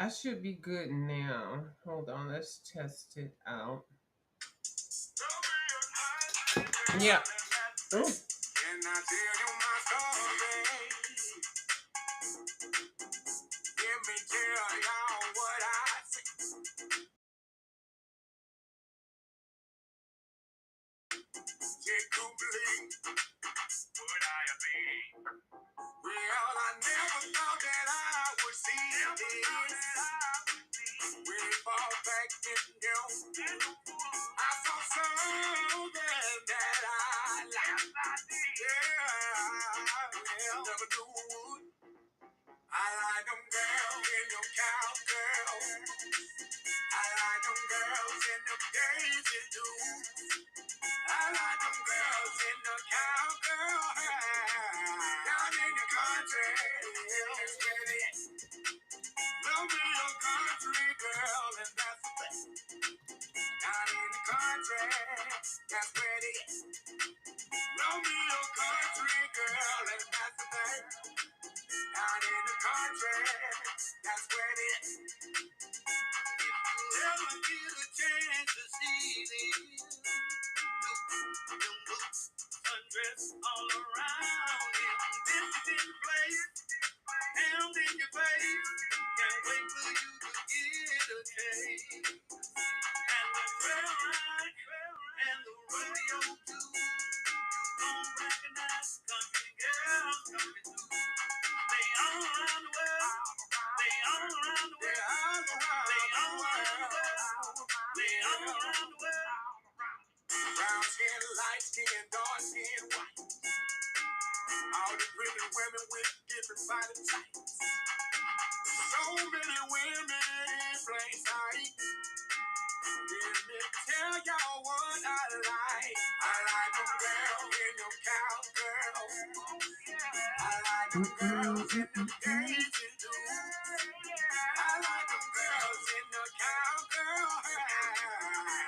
I should be good now. Hold on, let's test it out. Yeah. Ooh. Can I tell you my story? Let me tell y'all what I see. You could believe what I be. Well, I never thought that I would see this. Way far back in you, I saw something that I liked. Yeah, never knew. I like them girls in them cowgirls. I like them girls in them Daisy Dukes. I like them girls in the cowgirl hair. Down in the country, it's pretty. Love me a country girl, and that's the thing. Down in the country, that's pretty. Love me a country girl, and that's the thing. Down in the country, that's where it is. If you ever get a chance to see this, undress all around him. This is in place, down in your face. Can't wait for you to get a taste. And the trail ride, and the rodeo too. You gon' recognize country girls coming through. They all around the world. They all around the world. They all around the world. They all around the world. Brown skin, light skin, dark skin, white. All the pretty women with different body types. So many women in plain sight. Let me tell y'all what I like. I like them girls in them cowgirls. I like them girls in them Daisy Dukes. I like them girls in the cowgirl hair.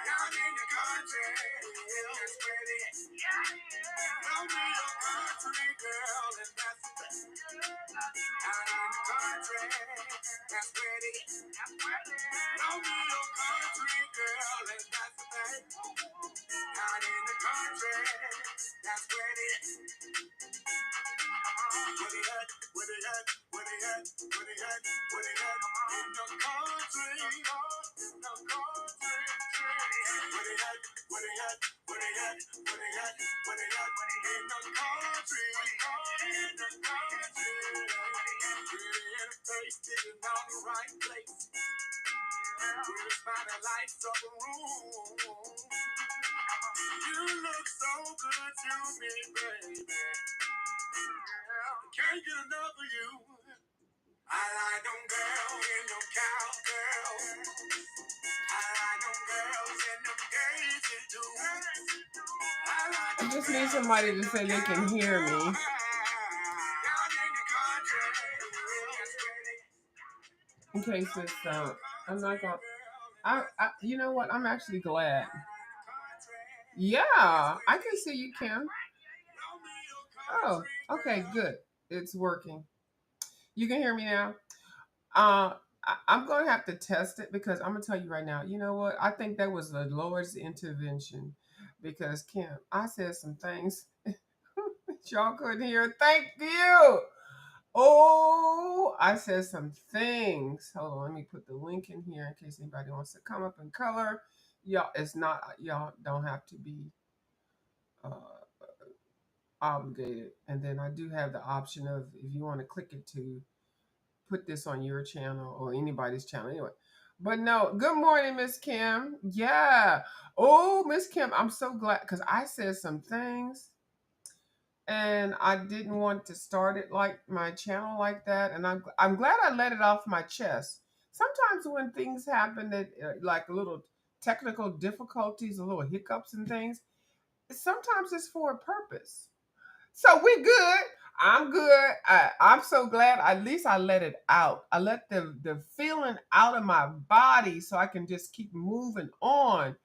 Down in the country, it's pretty. Love me a country girl, and that's the thing. Down in the country, that's pretty. Love me a country girl, and that's the thing. Down in the country, that's where it is. Where they at? Where they at? Where they at? Where they at? Where they at? In the country. In the country. Where they at? Where they at? Where they at? Where they at? Where they at? In the country. In the country. Pretty in the face, sitting on the right place. With a smile lights up a room. You look so good to me, baby. Can't get enough of you. I like them girls in them cowgirls. I like them girls in them Daisy Dukes. I just need somebody to say they can hear me. In case it's I'm not gonna. You know what? I'm actually glad. Yeah, I can see you, Kim. Oh, okay, good. It's working. You can hear me now. I'm going to have to test it because I'm going to tell you right now. You know what? I think that was the Lord's intervention because Kim, I said some things y'all couldn't hear. Thank you. Oh, I said some things. Hold on, let me put the link in here in case anybody wants to come up in color. Y'all, it's not. Y'all don't have to be uh, obligated. And then I do have the option of if you want to click it to put this on your channel or anybody's channel anyway. But no, good morning, Miss Kim. Yeah. Oh, Miss Kim, I'm so glad because I said some things and I didn't want to start it like my channel like that. And I'm glad I let it off my chest. Sometimes when things happen that like little technical difficulties, a little hiccups and things, sometimes it's for a purpose. So we good. I'm good. I'm so glad. At least I let it out. I let the feeling out of my body so I can just keep moving on.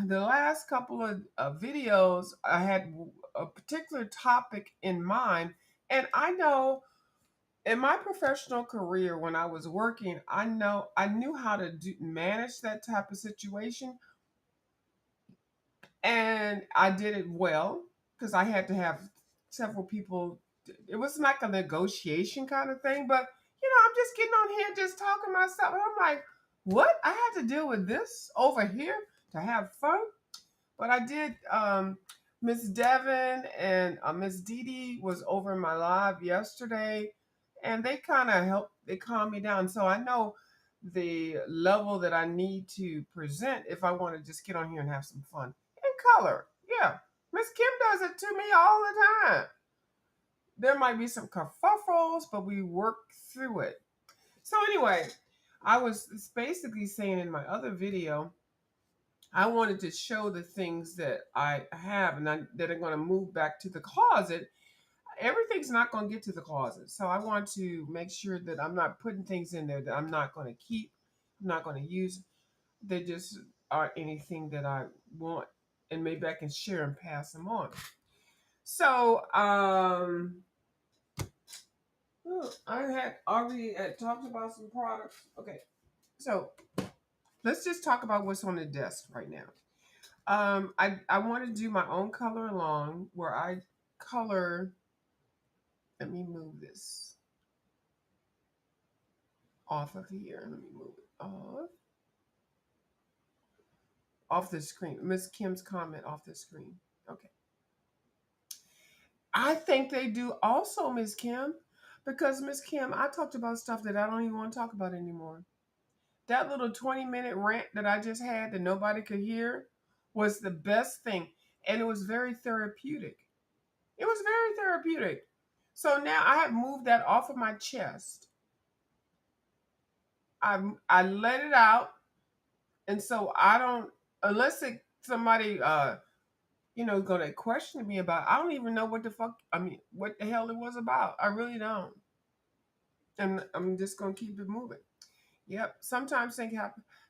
The last couple of videos, I had a particular topic in mind, and I know In my professional career, when I was working, I knew how to manage that type of situation, and I did it well because I had to have several people. It was like a negotiation kind of thing, but I'm just getting on here just talking myself, and I'm like, what? I had to deal with this over here to have fun. But I did. Miss Devon and Miss Dee Dee was over my live yesterday, and they kind of helped. They calmed me down, so I know the level that I need to present if I want to just get on here and have some fun and color. Yeah, Miss Kim does it to me all the time. There might be some kerfuffles, but we work through it. So anyway, I was basically saying in my other video I wanted to show the things that I have that are going to move back to the closet. Everything's not going to get to the closet. So I want to make sure that I'm not putting things in there that I'm not going to keep, I'm not going to use. They just are anything that I want, and maybe I can share and pass them on. So, I had already talked about some products. Okay. So let's just talk about what's on the desk right now. I want to do my own color along where I color. Let me move this off of here. Let me move it off the screen. Miss Kim's comment off the screen. Okay. I think they do also, Miss Kim, because Miss Kim, I talked about stuff that I don't even want to talk about anymore. That little 20-minute rant that I just had that nobody could hear was the best thing, and it was very therapeutic. It was very therapeutic. So now I have moved that off of my chest. I let it out, and so I don't unless somebody gonna question me about. I don't even know what the fuck. I mean, what the hell it was about. I really don't, and I'm just gonna keep it moving. Yep. Sometimes things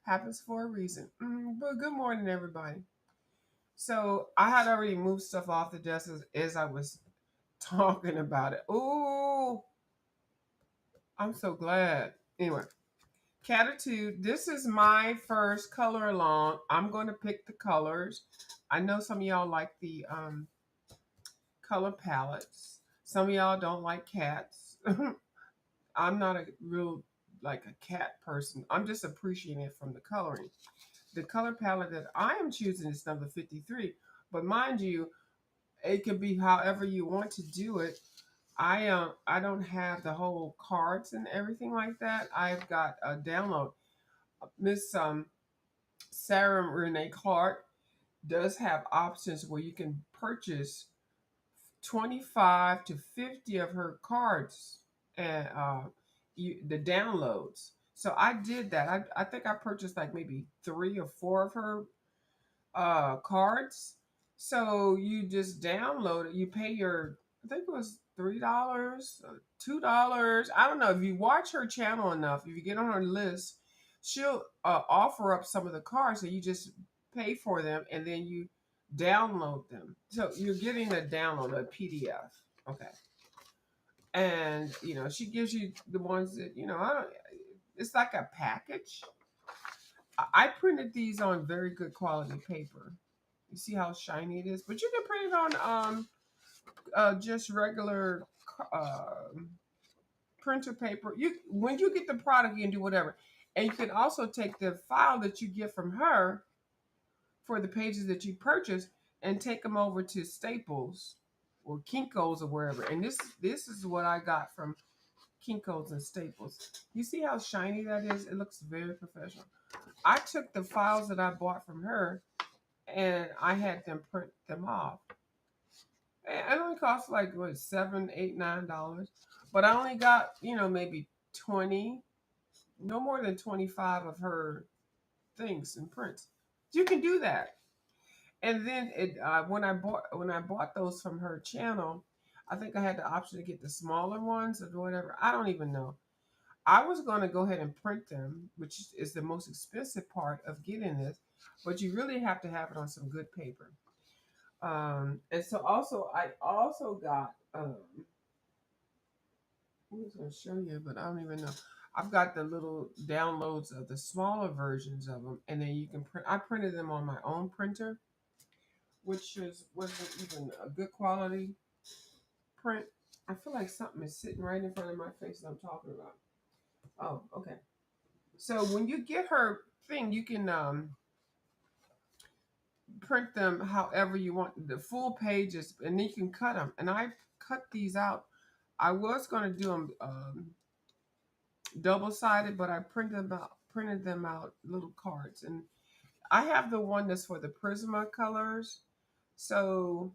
happens for a reason. But good morning, everybody. So I had already moved stuff off the desk as I was talking about it. Ooh, I'm so glad. Anyway, Catitude, this is my first color along. I'm going to pick the colors. I know some of y'all like the color palettes. Some of y'all don't like cats. I'm not a real like a cat person. I'm just appreciating it from the coloring. The color palette that I am choosing is number 53. But mind you, it can be however you want to do it. I don't have the whole cards and everything like that. I've got a download. Miss Sarah Renee Clark does have options where you can purchase 25 to 50 of her cards and the downloads. So I did that. I think I purchased like maybe 3 or 4 of her cards. So you just download it. You pay I think it was $3, $2. I don't know. If you watch her channel enough, if you get on her list, she'll offer up some of the cards. So you just pay for them and then you download them. So you're getting a download, a PDF. Okay. And she gives you the ones that I don't. It's like a package. I printed these on very good quality paper. You see how shiny it is, but you can print it on just regular uh, printer paper. You when you get the product, you can do whatever, and you can also take the file that you get from her for the pages that you purchase and take them over to Staples or Kinko's or wherever. And this is what I got from Kinko's and Staples. You see how shiny that is? It looks very professional. I took the files that I bought from her and I had them print them off. It only cost like what, $7, $8, $9. But I only got, maybe 20, no more than 25 of her things and prints. You can do that. And then when I bought those from her channel, I think I had the option to get the smaller ones or whatever. I don't even know. I was going to go ahead and print them, which is the most expensive part of getting this, but you really have to have it on some good paper. And so I also got I was going to show you, but I don't even know. I've got the little downloads of the smaller versions of them, and then you can print. I printed them on my own printer, which wasn't even a good quality print. I feel like something is sitting right in front of my face that I'm talking about. Oh, okay. So when you get her thing, you can print them however you want, the full pages, and then you can cut them. And I cut these out. I was going to do them double sided, but I printed them out little cards, and I have the one that's for the Prismacolors. So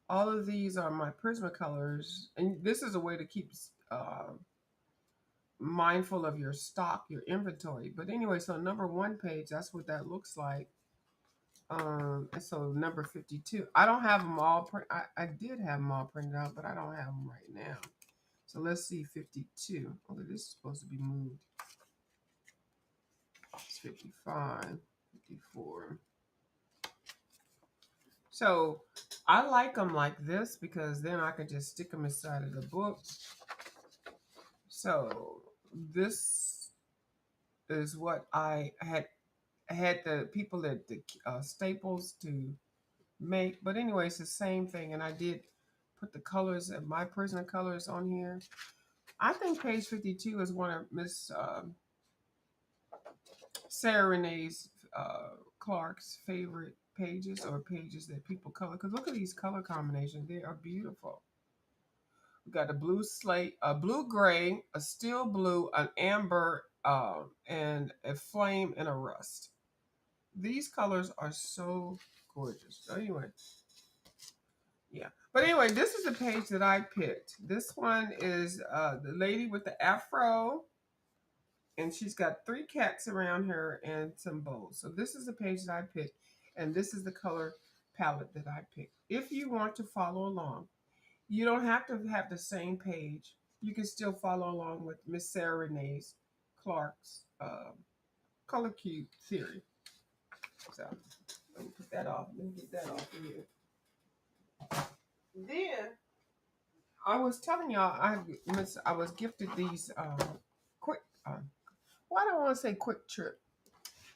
all of these are my Prismacolors, and this is a way to keep mindful of your stock, your inventory. But anyway, so number one page, that's what that looks like. And so number 52, I don't have them all I did have them all printed out, but I don't have them right now. So let's see 52. Okay, this is supposed to be moved. It's 55, 54. So I like them like this because then I can just stick them inside of the book. So this is what I had the people at the Staples to make. But anyway, it's the same thing. And I did put the colors of my Prismacolors on here. I think page 52 is one of Miss Sarah Renee's Clark's favorite pages, or pages that people color. Because look at these color combinations. They are beautiful. We got a blue slate, a blue gray, a steel blue, an amber, and a flame and a rust. These colors are so gorgeous. So anyway, yeah. But anyway, this is the page that I picked. This one is the lady with the afro, and she's got 3 cats around her and some bows. So this is the page that I picked, and this is the color palette that I picked. If you want to follow along, you don't have to have the same page. You can still follow along with Miss Sarah Renee's Clark's color cube theory. So let me put that off. Let me get that off of here. Then I was telling y'all I was gifted these quick. Why do I want to say quick trip?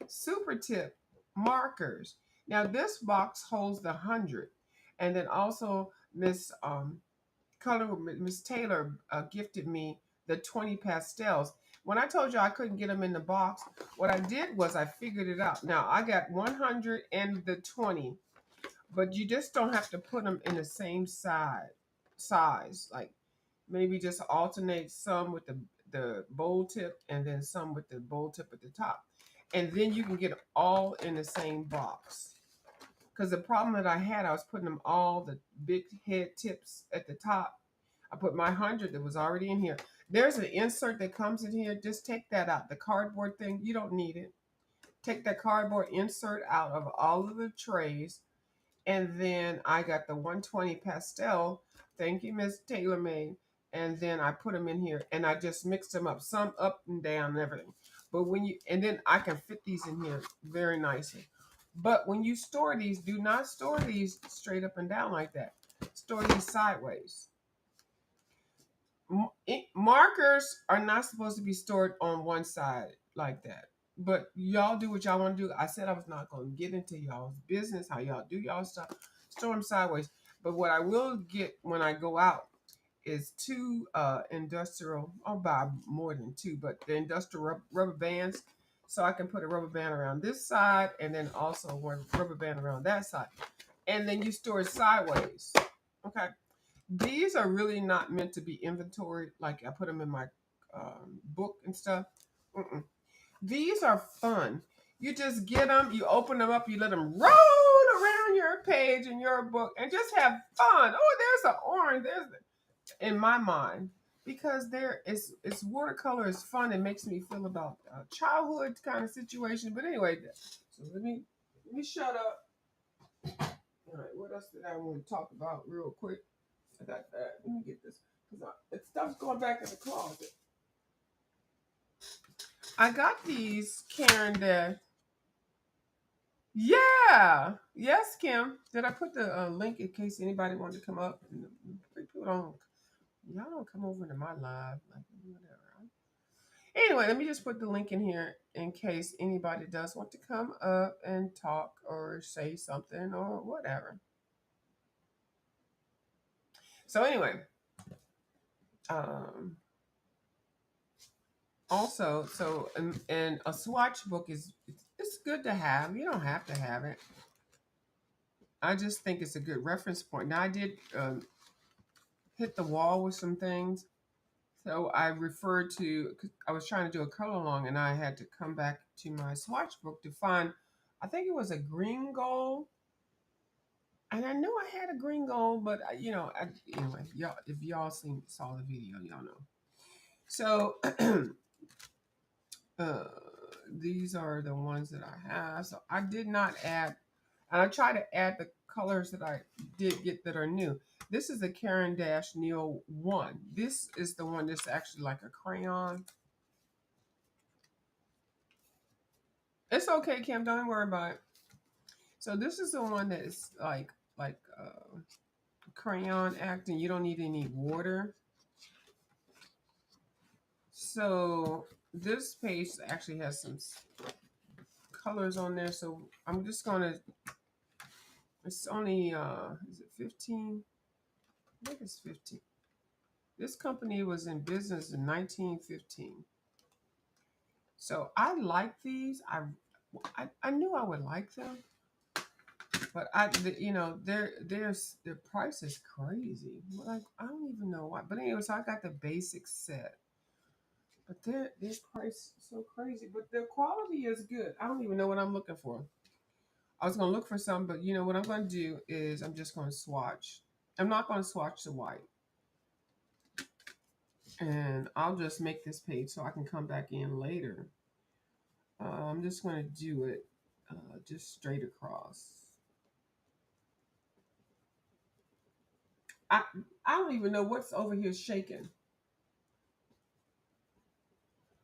Super tip markers. Now this box holds the 100, and then also Miss Miss Taylor gifted me the 20 pastels. When I told you I couldn't get them in the box, what I did was I figured it out. Now I got 100 and the 20, but you just don't have to put them in the same size. Like maybe just alternate some with the bold tip and then some with the bold tip at the top. And then you can get all in the same box. Because the problem that I had, I was putting them all the big head tips at the top. I put my 100 that was already in here. There's an insert that comes in here. Just take that out. The cardboard thing, you don't need it. Take that cardboard insert out of all of the trays. And then I got the 120 pastel. Thank you, Miss Taylor made. And then I put them in here and I just mixed them up, some up and down and everything. But and then I can fit these in here very nicely. But when you store these, do not store these straight up and down like that. Store these sideways. Markers are not supposed to be stored on one side like that. But y'all do what y'all want to do. I said I was not going to get into y'all's business, how y'all do y'all stuff. Store them sideways. But what I will get when I go out is 2 industrial, I'll buy more than 2, but the industrial rubber bands. So I can put a rubber band around this side and then also one rubber band around that side. And then you store it sideways. Okay. These are really not meant to be inventoried. Like I put them in my book and stuff. Mm-mm. These are fun. You just get them, you open them up, you let them roll around your page in your book and just have fun. Oh, there's an orange. In my mind, because it's watercolor is fun. It makes me feel about childhood kind of situation. But anyway, so let me shut up. All right, what else did I want to talk about real quick? I got that. Let me get this because stuff's going back in the closet. I got these, Karen. Yeah, yes, Kim. Did I put the link in case anybody wanted to come up? People don't Y'all don't come over to my live. Like, whatever. Anyway, let me just put the link in here in case anybody does want to come up and talk or say something or whatever. So anyway, um, also, so and a swatch book is it's good to have. You don't have to have it. I just think it's a good reference point. Now I did hit the wall with some things, so I referred to. 'Cause I was trying to do a color along, and I had to come back to my swatch book to find. I think it was a green gold, and I knew I had a green gold, but anyway, y'all, if y'all saw the video, y'all know. So uh, these are the ones that I have. So I did not add, and I try to add the colors that I did get that are new. This is the Caran d'Ache Neil 1. This is the one that's actually like a crayon. It's okay, Kim. Don't worry about it. So this is the one that is like crayon acting. You don't need any water. So this page actually has some colors on there. So I'm just gonna. It's only is it 15? I think it's 15. This company was in business in 1915. So I like these. I knew I would like them, but their price is crazy. Like I don't even know why. But anyway, so I got the basic set. But their price is so crazy. But their quality is good. I don't even know what I'm looking for. I was gonna look for some, but you know what I'm gonna do is I'm just gonna swatch. I'm not gonna swatch the white. And I'll just make this page so I can come back in later. I'm just going to do it just straight across. I I don't even know what's over here shaking.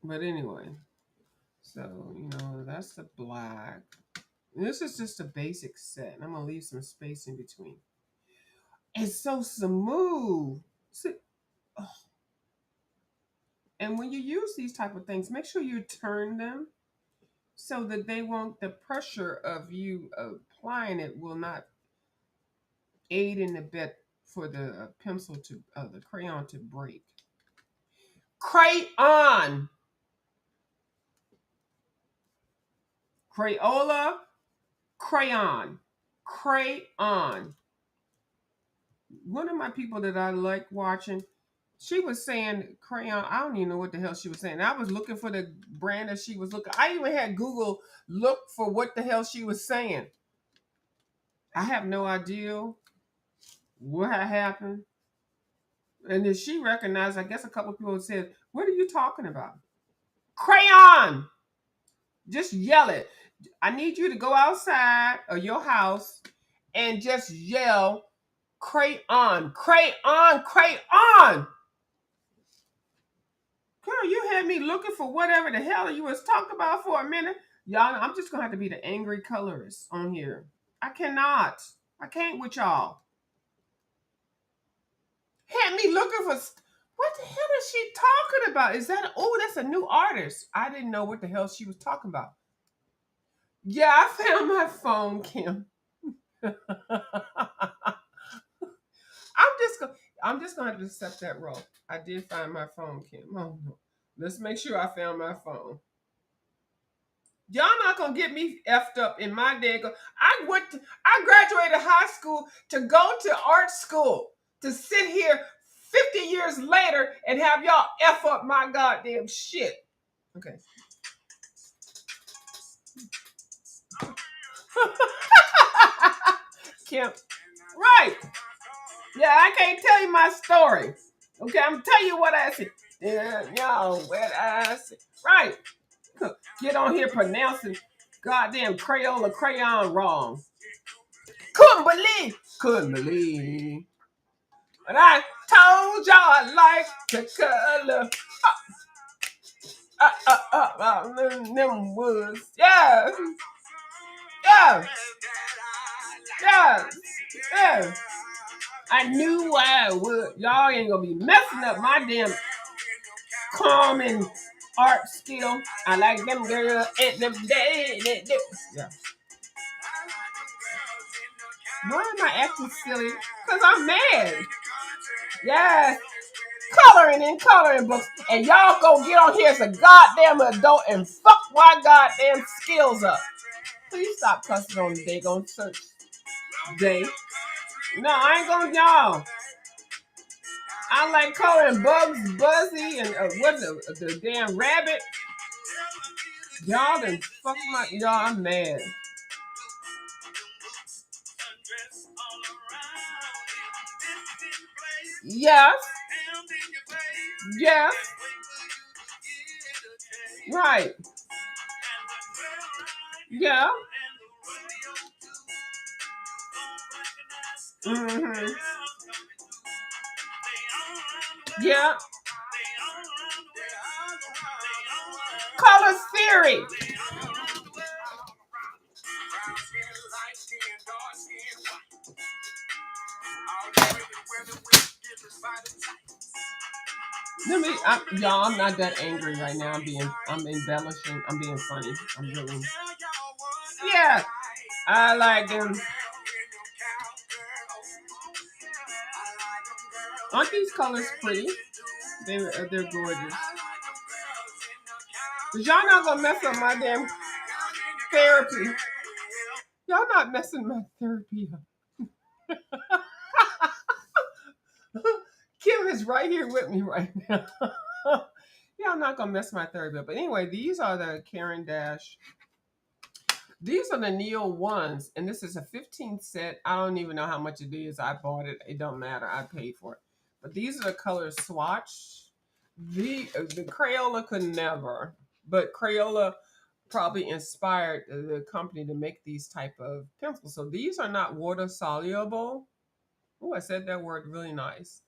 But anyway, so that's the black. And this is just a basic set, and I'm gonna leave some space in between. It's so smooth. See, oh. And when you use these type of things, make sure you turn them so that they won't. The pressure of you applying it will not aid in the bit for the pencil to the crayon to break. Crayon, Crayola, crayon, crayon. One of my people that I like watching, she was saying crayon. I don't even know what the hell she was saying. I was looking for the brand that she was looking. I even had Google look for what the hell she was saying. I have no idea what happened. And then she recognized, I guess a couple of people said, what are you talking about? Crayon. Just yell it. I need you to go outside of your house and just yell crayon, crayon, crayon. Girl, you had me looking for whatever the hell you was talking about for a minute. Y'all, I'm just going to have to be the angry colorist on here. I cannot. I can't with y'all. Had me looking for... What the hell is she talking about? Is that... Oh, that's a new artist. I didn't know what the hell she was talking about. Yeah, I found my phone, Kim. I'm just gonna have to accept that role. I did find my phone, Kim. Oh no. Let's make sure I found my phone. Y'all not gonna get me effed up in my day. I graduated high school to go to art school to sit here 50 years later and have y'all F up my goddamn shit. Okay. Kim. Right. Yeah, I can't tell you my story. Okay, I'm gonna tell you what I said. Yeah, y'all, what I said. Right. Get on here pronouncing goddamn Crayola crayon wrong. Couldn't believe. But I told y'all I like the color. Them woods. Yeah. Yeah. Yeah. Yeah. I knew I would. Y'all ain't gonna be messing up my damn calm and art skill. I like them girls at them day. Yeah. Why am I acting silly? Because I'm mad. Yes. Coloring books. And y'all go get on here as a goddamn adult and fuck my goddamn skills up. Please stop cussing on the day on search day. No, I ain't gonna y'all. I like coloring Bugs Buzzy and what the damn rabbit. Y'all done fuck my y'all. I'm mad. Yes. Yes. Right. Yeah. Mm-hmm. Yeah. Color theory. Y'all, I'm not that angry right now. I'm embellishing. I'm being funny. I'm really. Yeah. I like them. Aren't these colors pretty? They're gorgeous. But y'all not gonna mess up my damn therapy. Y'all not messing my therapy up. Kim is right here with me right now. Yeah, I'm not gonna mess my therapy up. But anyway, these are the Caran d'Ache. These are the Neo ones, and this is a 15 set. I don't even know how much it is. I bought it. It don't matter. I paid for it. But these are the colors swatch. The Crayola could never, but Crayola probably inspired the company to make these type of pencils. So these are not water soluble. Oh, I said that word really nice.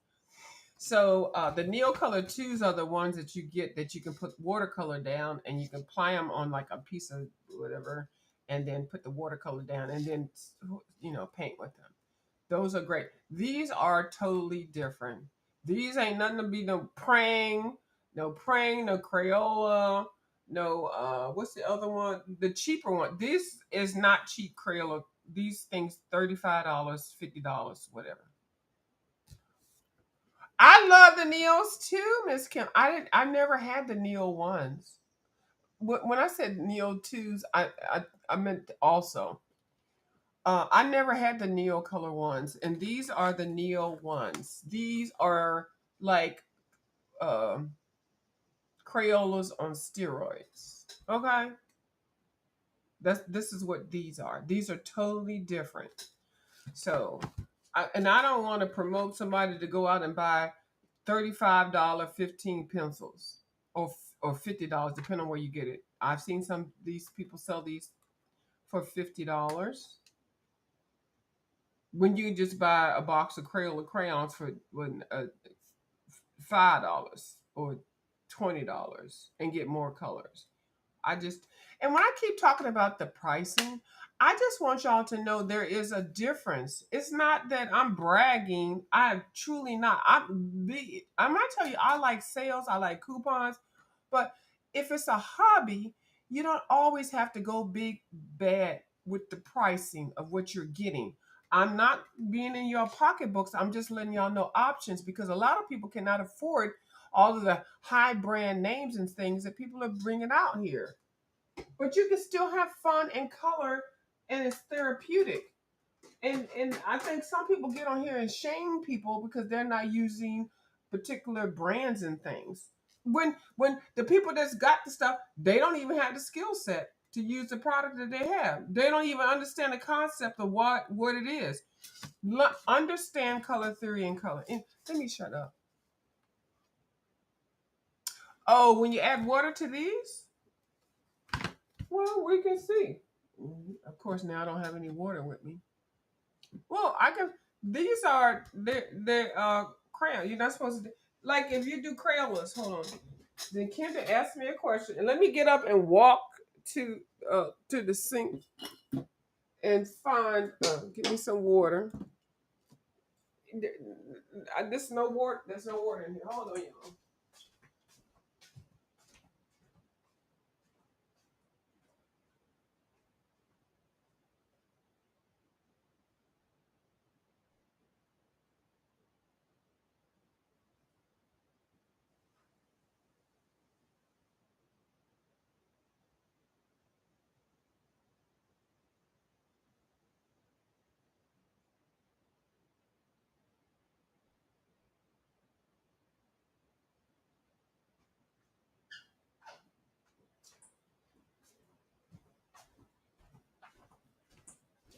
So the Neocolor 2s are the ones that you get that you can put watercolor down and you can apply them on like a piece of whatever and then put the watercolor down and then, paint with them. Those are great. These are totally different. These ain't nothing to be no no Crayola, no, what's the other one? The cheaper one. This is not cheap Crayola. These things, $35, $50, whatever. I love the Neos too, Miss Kim. I never had the Neo ones. When I said Neo twos, I meant also. I never had the Neo color ones, and these are the Neo ones. These are like uh, Crayolas on steroids. Okay, this is what these are. These are totally different. So, I don't want to promote somebody to go out and buy $35 15 pencils or $50 depending on where you get it. I've seen some these people sell these for $50 when you just buy a box of Crayola crayons for $5 or $20 and get more colors. And when I keep talking about the pricing, I just want y'all to know there is a difference. It's not that I'm bragging. I'm truly not. I might tell you I like sales, I like coupons, but if it's a hobby, you don't always have to go big bad with the pricing of what you're getting. I'm not being in your pocketbooks. I'm just letting y'all know options because a lot of people cannot afford all of the high brand names and things that people are bringing out here. But you can still have fun and color, and it's therapeutic. And I think some people get on here and shame people because they're not using particular brands and things. When the people that's got the stuff, they don't even have the skill set to use the product that they have. They don't even understand the concept of what it is. Understand color theory and color. And let me shut up. Oh, when you add water to these, well, we can see. Of course, now I don't have any water with me. Well, I can. These are they crayon. You're not supposed to like if you do Crayolas. Hold on. Then Kendra asked me a question, and let me get up and walk to the sink and find. Give me some water. There's no water. There's no water in here. Hold on, y'all.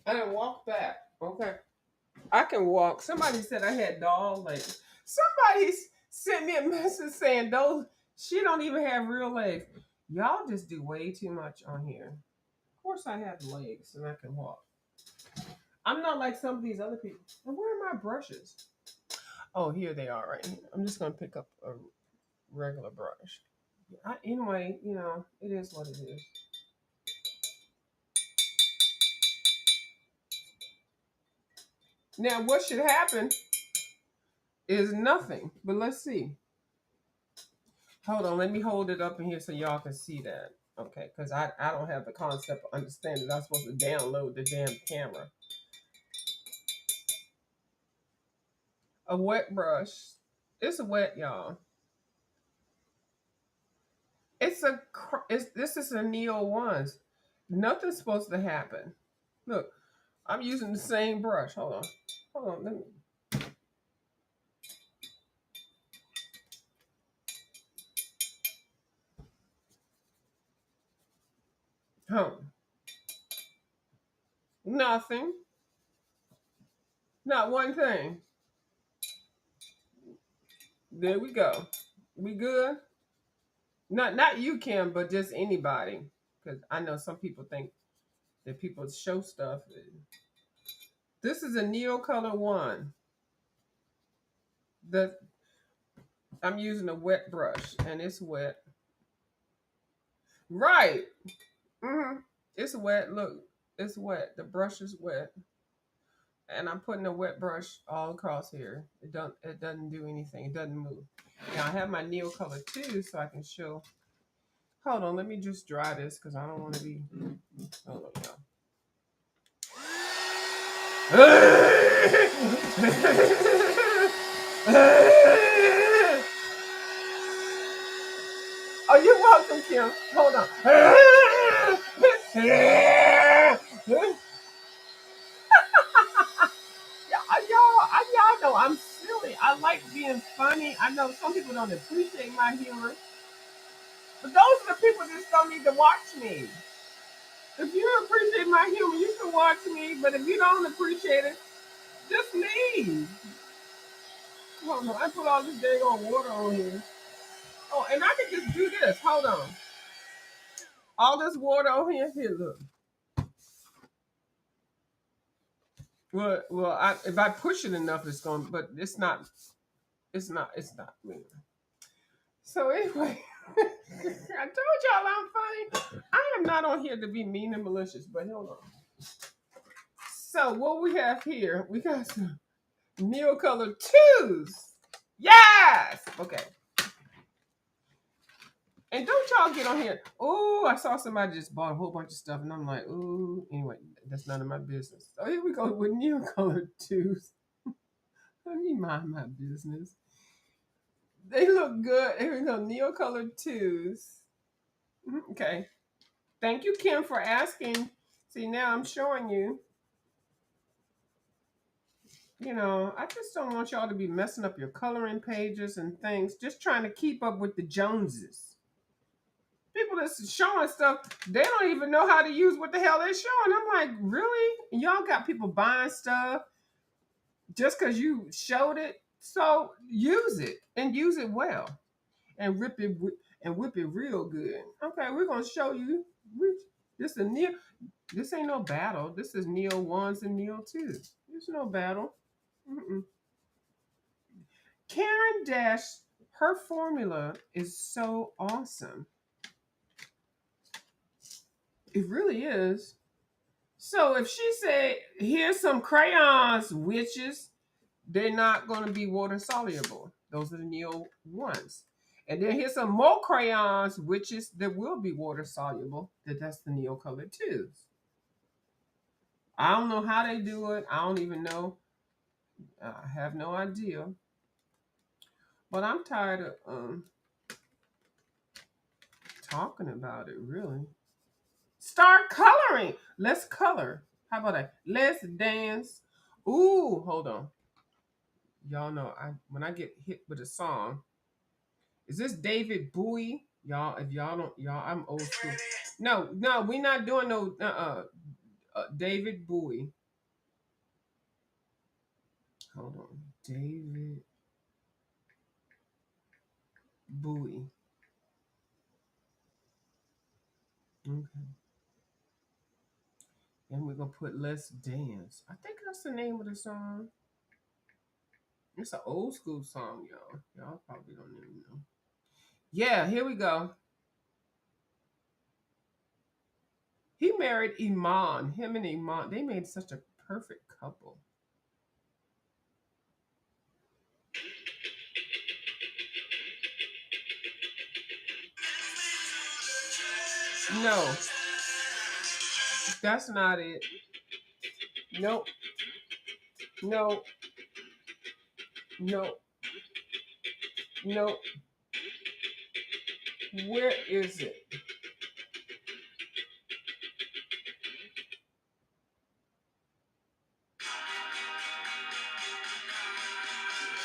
I didn't walk back. Okay. I can walk. Somebody said I had dog legs. Somebody sent me a message saying those she don't even have real legs. Y'all just do way too much on here. Of course I have legs and I can walk. I'm not like some of these other people. And where are my brushes? Oh, here they are right here. I'm just gonna pick up a regular brush. Anyway, it is what it is. Now, what should happen is nothing. But let's see. Hold on, let me hold it up in here so y'all can see that. Okay, because I don't have the concept of understanding. I'm supposed to download the damn camera. A wet brush. It's wet, y'all. This is a Neo ones. Nothing's supposed to happen. Look, I'm using the same brush. Hold on. Let me. Nothing. Not one thing. There we go. We good? Not you, Kim, but just anybody. Because I know some people think that people show stuff. This is a Neocolor one. The I'm using a wet brush, and it's wet. Right. It's wet. Look, it's wet. The brush is wet, and I'm putting a wet brush all across here. It doesn't do anything. It doesn't move. Now I have my Neocolor too, so I can show. Hold on, let me just dry this because I don't want to be. Hold on, y'all. Oh, you're welcome, Kim. Hold on. Y'all know I'm silly. I like being funny. I know some people don't appreciate my humor, but those are the people that don't need to watch me. If you appreciate my humor, you can watch me. But if you don't appreciate it, just leave. Hold on, I put all this dang on water on here. Oh, and I can just do this. Hold on. All this water on here. Here, look. If I push it enough, it's going. But it's not. It's not. It's not. So anyway, I told y'all I'm funny. I am not on here to be mean and malicious. But hold on. So what we have here, we got some Neocolor 2s. Yes. Okay. And don't y'all get on here. Oh, I saw somebody just bought a whole bunch of stuff, and I'm like, ooh. Anyway, that's none of my business. So here we go with Neocolor 2s. Let me mind my business. They look good. Here we go, Neocolor 2s. Okay. Thank you, Kim, for asking. See, now I'm showing you. I just don't want y'all to be messing up your coloring pages and things, just trying to keep up with the Joneses. People that's showing stuff, they don't even know how to use what the hell they're showing. I'm like, really? And y'all got people buying stuff just because you showed it? So use it and use it well and whip it real good. Okay, we're gonna show you. This is Neo. This ain't no battle. This is Neo ones and Neo 2s. There's no battle. Mm-mm. Karen Dash, her formula is so awesome. It really is. So if she say, here's some crayons, witches, they're not going to be water soluble. Those are the Neo ones. And then here's some more crayons, which is that will be water soluble. That's the Neo Color 2s. I don't know how they do it. I don't even know. I have no idea. But I'm tired of talking about it, really. Start coloring. Let's color. How about that? Let's dance. Ooh, hold on. Y'all know when I get hit with a song, is this David Bowie? Y'all, if y'all don't, y'all, I'm old school. No, we're not doing no David Bowie. Hold on. David Bowie. Okay. And we're gonna put Let's Dance. I think that's the name of the song. It's an old school song, y'all. Y'all probably don't even know. Yeah, here we go. He married Iman. Him and Iman, they made such a perfect couple. No, that's not it. Nope. No. No. No. Where is it?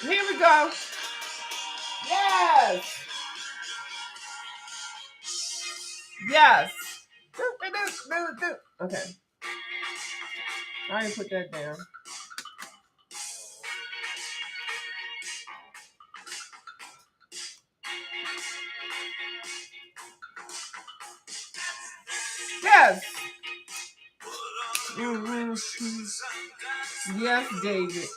Here we go. Yes. Yes. Okay. I didn't put that down. Yes. Mm-hmm. Yes, David.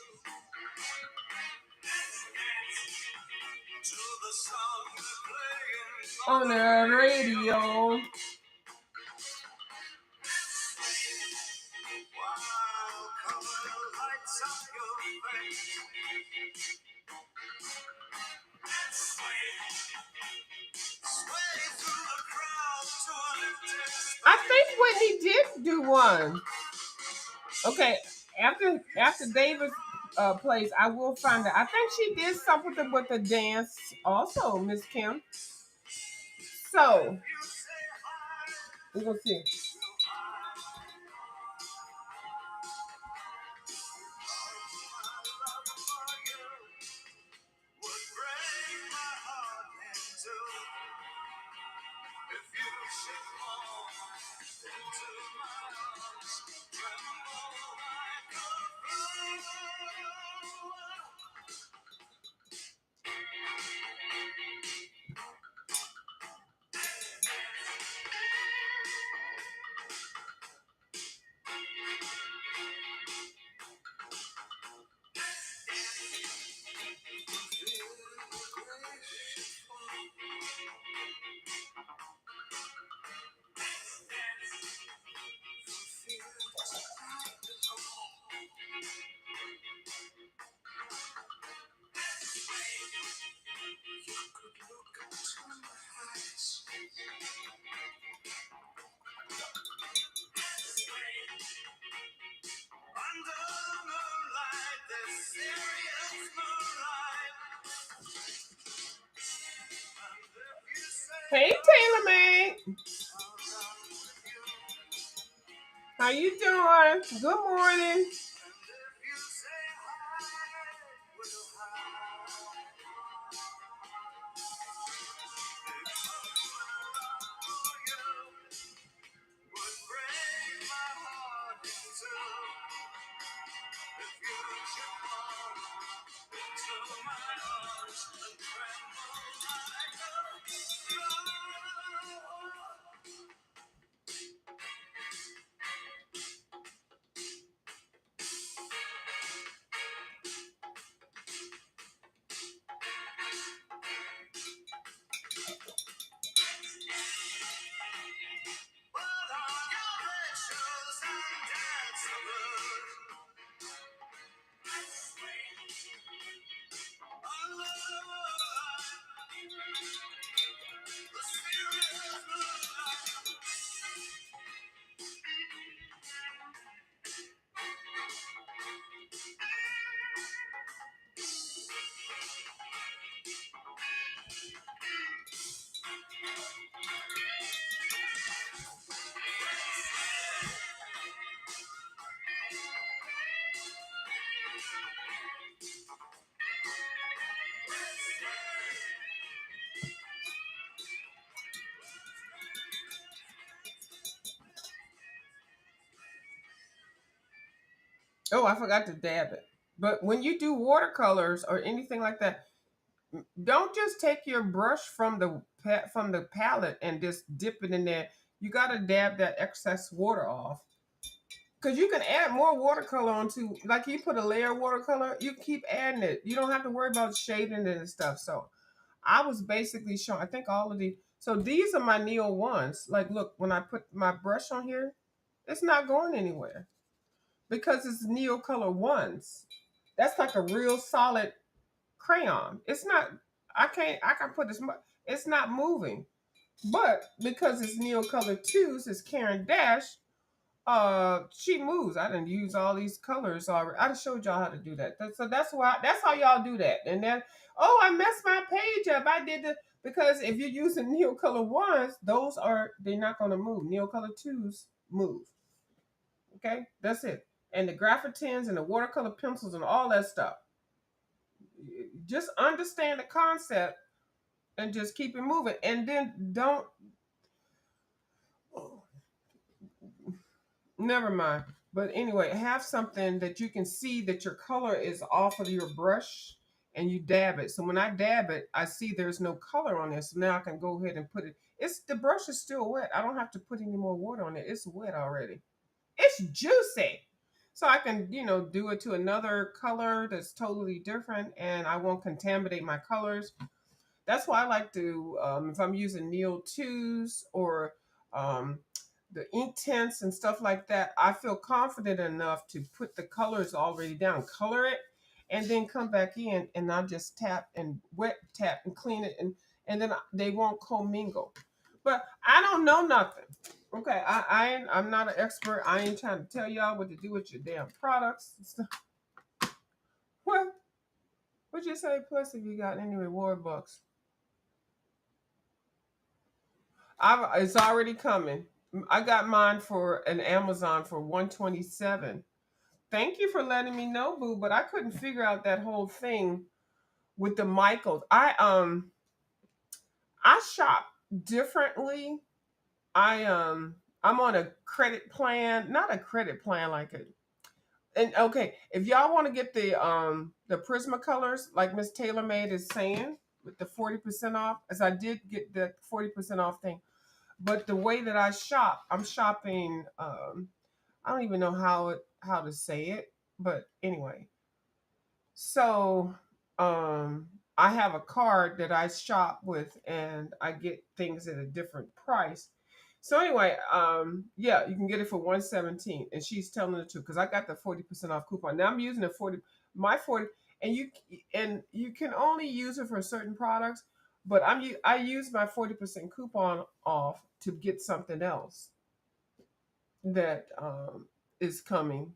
On the radio. I think Whitney did do one. Okay, after David plays, I will find out. I think she did something with the dance also, Miss Kim. So we're gonna see. Hey Taylor man, how you doing? Good morning. Oh, I forgot to dab it. But when you do watercolors or anything like that, don't just take your brush from the from the palette and just dip it in there. You got to dab that excess water off. Because you can add more watercolor onto, like you put a layer of watercolor, you keep adding it. You don't have to worry about shading it and stuff. So I was basically showing, I think all of these. So these are my Neo ones. Like, look, when I put my brush on here, it's not going anywhere because it's Neo Color ones. That's like a real solid crayon. It's not, I can put this, it's not moving. But because it's Neo Color 2s, it's Karen Dash, she moves. I didn't use all these colors already. I just showed y'all how to do that. So that's why, that's how y'all do that. And then, oh, I messed my page up. I did the, because if you're using Neo Color ones, those are, they're not gonna move. Neo Color 2s move. Okay, that's it. And the graphitins and the watercolor pencils and all that stuff. Just understand the concept and just keep it moving. And then don't, oh, never mind. But anyway, have something that you can see that your color is off of your brush and you dab it. So when I dab it, I see there's no color on this. So now I can go ahead and put it. It's, the brush is still wet. I don't have to put any more water on it. It's wet already. It's juicy. So I can, do it to another color that's totally different and I won't contaminate my colors. That's why I like to, if I'm using Neo 2s or um, the ink tints and stuff like that, I feel confident enough to put the colors already down, color it, and then come back in and I'll just tap and wet tap and clean it, and then they won't commingle. But I don't know nothing. Okay, I'm not an expert. I ain't trying to tell y'all what to do with your damn products. What? What'd you say? Plus, if you got any reward bucks, it's already coming. I got mine for an Amazon for 127. Thank you for letting me know, boo. But I couldn't figure out that whole thing with the Michaels. I shop differently. I'm on a credit plan, not a credit plan like it. And okay, if y'all want to get the Prismacolors, like Miss Taylor Made is saying, with the 40% off, as I did get the 40% off thing. But the way that I shop, I'm shopping. I don't even know how to say it, but anyway. So um, I have a card that I shop with, and I get things at a different price. So anyway, yeah, you can get it for 117, and she's telling the truth because I got the 40% off coupon. Now I'm using the 40, and you can only use it for certain products. But I use my 40% coupon off to get something else that is coming,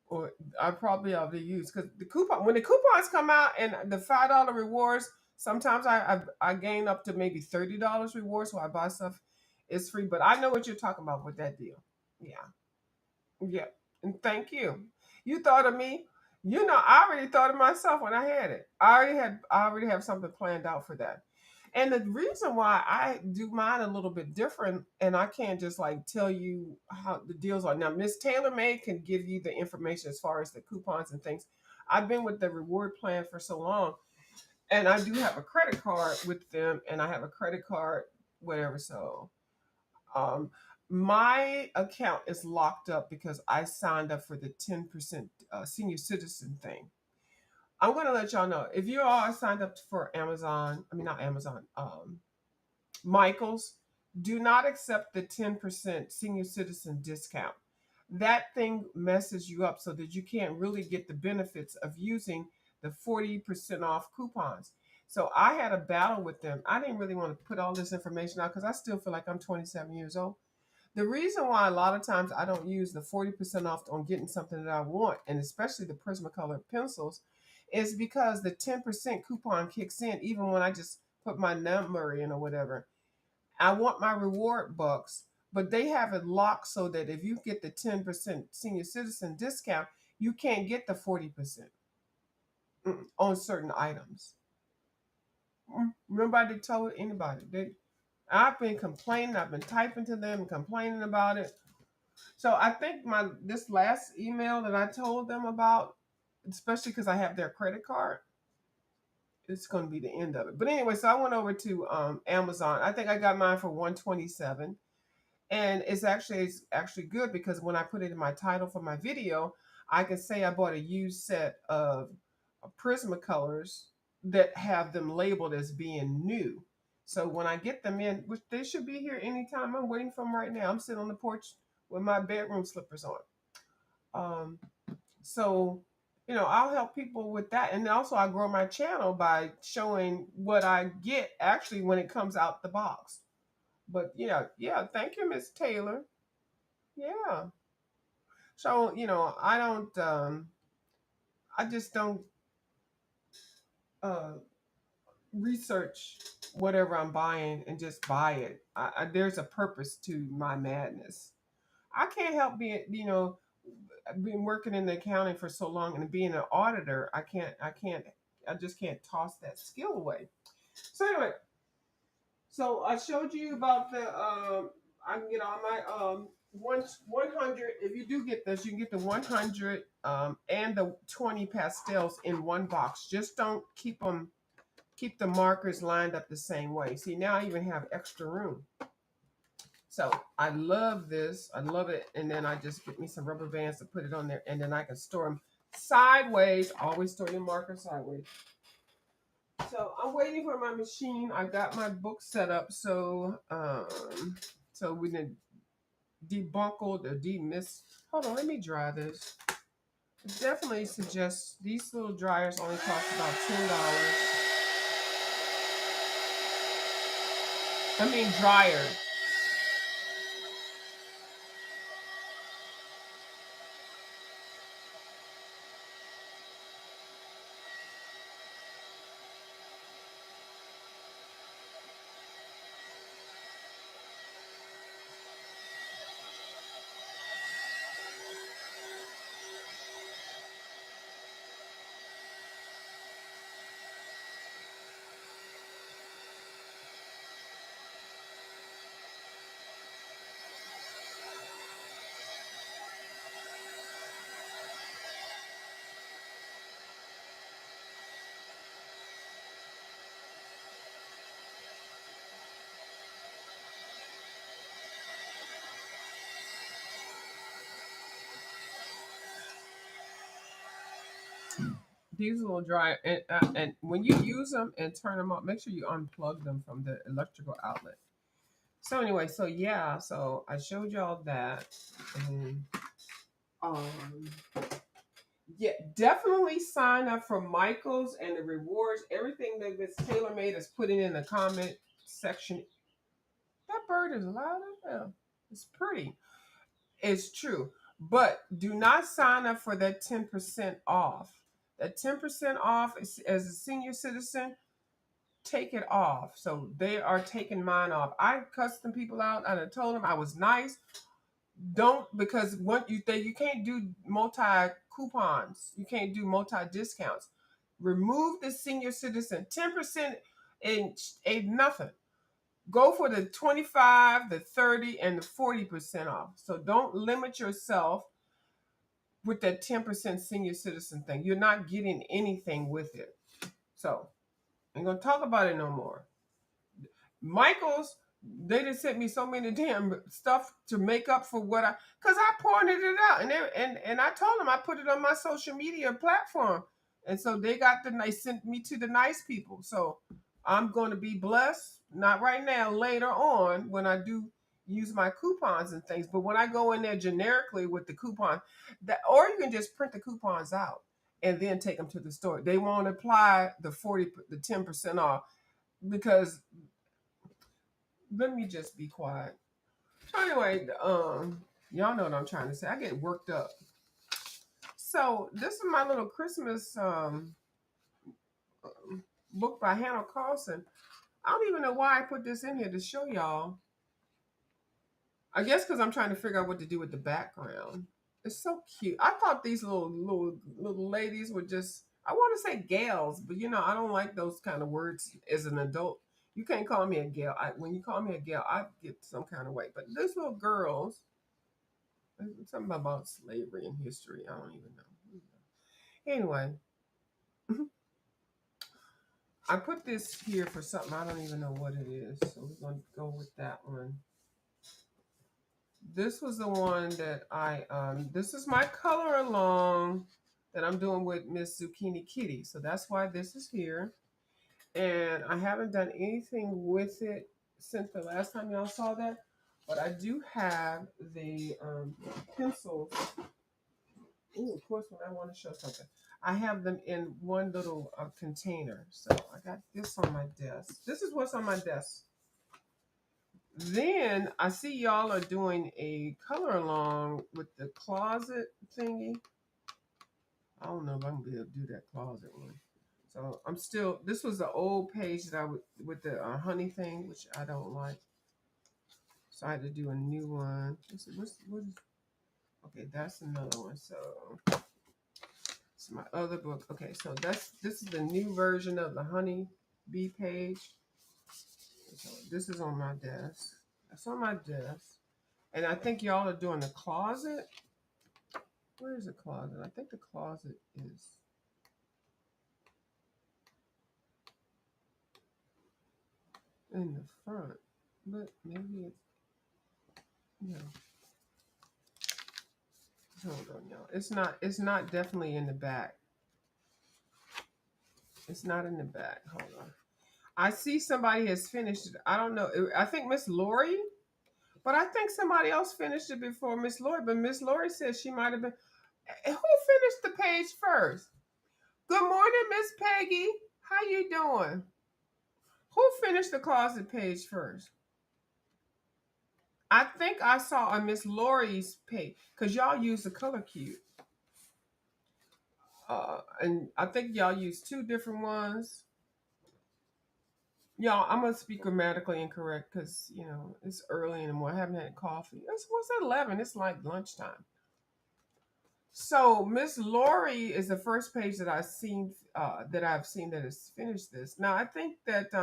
or I probably already use because the coupon, when the coupons come out and the $5 rewards, sometimes I gain up to maybe $30 rewards, so I buy stuff, it's free. But I know what you're talking about with that deal. Yeah, yeah, and thank you. You thought of me. I already thought of myself when I had it. I already have something planned out for that. And the reason why I do mine a little bit different, and I can't just like tell you how the deals are. Now, Miss Taylor May can give you the information as far as the coupons and things. I've been with the reward plan for so long, and I do have a credit card with them, and I have a credit card, whatever. So, um, my account is locked up because I signed up for the 10% senior citizen thing. I'm going to let y'all know if you all are signed up for Amazon, I mean, not Amazon, Michaels, do not accept the 10% senior citizen discount. That thing messes you up so that you can't really get the benefits of using the 40% off coupons. So I had a battle with them. I didn't really want to put all this information out because I still feel like I'm 27 years old. The reason why a lot of times I don't use the 40% off on getting something that I want, and especially the Prismacolor pencils, is because the 10% coupon kicks in even when I just put my number in or whatever. I want my reward bucks, but they have it locked so that if you get the 10% senior citizen discount, you can't get the 40% on certain items. Remember, I did told anybody. I've been complaining, I've been typing to them, complaining about it. So I think this last email that I told them about, especially because I have their credit card, it's going to be the end of it. But anyway, so I went over to Amazon. I think I got mine for 127, and it's actually good because when I put it in my title for my video, I can say I bought a used set of Prismacolors that have them labeled as being new. So when I get them in, which they should be here anytime, I'm waiting for them right now. I'm sitting on the porch with my bedroom slippers on. Um, so, I'll help people with that. And also, I grow my channel by showing what I get actually when it comes out the box. But yeah, yeah, thank you, Miss Taylor. Yeah. So, I just don't uh, research whatever I'm buying and just buy it. There's a purpose to my madness. I can't help being, been working in the accounting for so long and being an auditor. I just can't toss that skill away. So anyway, so I showed you about the I can get all my 100. If you do get this, you can get the 100 and the 20 pastels in one box. Just don't keep the markers lined up the same way. See, now I even have extra room. So I love this. I love it. And then I just get me some rubber bands to put it on there, and then I can store them sideways. Always store your marker sideways. So I'm waiting for my machine. I got my book set up so we can debunkled or demiss. Hold on, let me dry this. I definitely suggest these little dryers only cost about $10. I mean dryer. These little dryer, and when you use them and turn them off, make sure you unplug them from the electrical outlet. So anyway, so yeah, so I showed y'all that, and um, yeah, definitely sign up for Michaels and the rewards. Everything that Miss Taylor made is putting in the comment section. That bird is loud as hell. It's pretty. It's true. But do not sign up for that 10% off. That 10% off is, as a senior citizen, take it off. So they are taking mine off. I cussed some people out and I told them I was nice. Don't, because what you think, you can't do multi coupons. You can't do multi discounts. Remove the senior citizen. 10% ain't nothing. Go for the 25, the 30, and the 40% off. So don't limit yourself with that 10% senior citizen thing. You're not getting anything with it. So I'm gonna talk about it no more. Michaels, they just sent me so many damn stuff to make up for what cause I pointed it out, and I told them I put it on my social media platform, and so they sent me to the nice people. So I'm going to be blessed, not right now, later on when I do use my coupons and things, but when I go in there generically with the coupon, that, or you can just print the coupons out and then take them to the store. They won't apply the 10% off because, let me just be quiet. So anyway, y'all know what I'm trying to say. I get worked up. So this is my little Christmas book by Hannah Carlson. I don't even know why I put this in here to show y'all. I guess because I'm trying to figure out what to do with the background. It's so cute. I thought these little ladies were just, I want to say gals, but I don't like those kind of words as an adult. You can't call me a gal. When you call me a gal, I get some kind of way. But these little girls, Something about slavery and history. I don't even know. Anyway, I put this here for something. I don't even know what it is. So we're going to go with that one. This was the one that this is my color along that I'm doing with Miss Zucchini Kitty. So that's why this is here. And I haven't done anything with it since the last time y'all saw that. But I do have the pencils. Ooh, of course, when I want to show something, I have them in one little container. So I got this on my desk. This is what's on my desk. Then I see y'all are doing a color along with the closet thingy. I don't know if I'm gonna be able to do that closet one. So I'm still. This was the old page that I would with the honey thing, which I don't like. So I had to do a new one. Okay, that's another one. So it's my other book. Okay, so this is the new version of the honey bee page. So this is on my desk. That's on my desk. And I think y'all are doing the closet. Where is the closet? I think the closet is in the front, but maybe it's no. Hold on, y'all. It's not definitely in the back. It's not in the back. Hold on. I see somebody has finished it. I don't know. I think Miss Lori, but I think somebody else finished it before Miss Lori. But Miss Lori says she might have been. Who finished the page first? Good morning, Miss Peggy. How you doing? Who finished the closet page first? I think I saw on Miss Lori's page because y'all use the color cube. And I think y'all use two different ones. Y'all, I'm gonna speak grammatically incorrect because it's early in the morning. I haven't had coffee. What's at 11? It's like lunchtime. So Miss Lori is the first page that I've seen that has finished this. Now I think that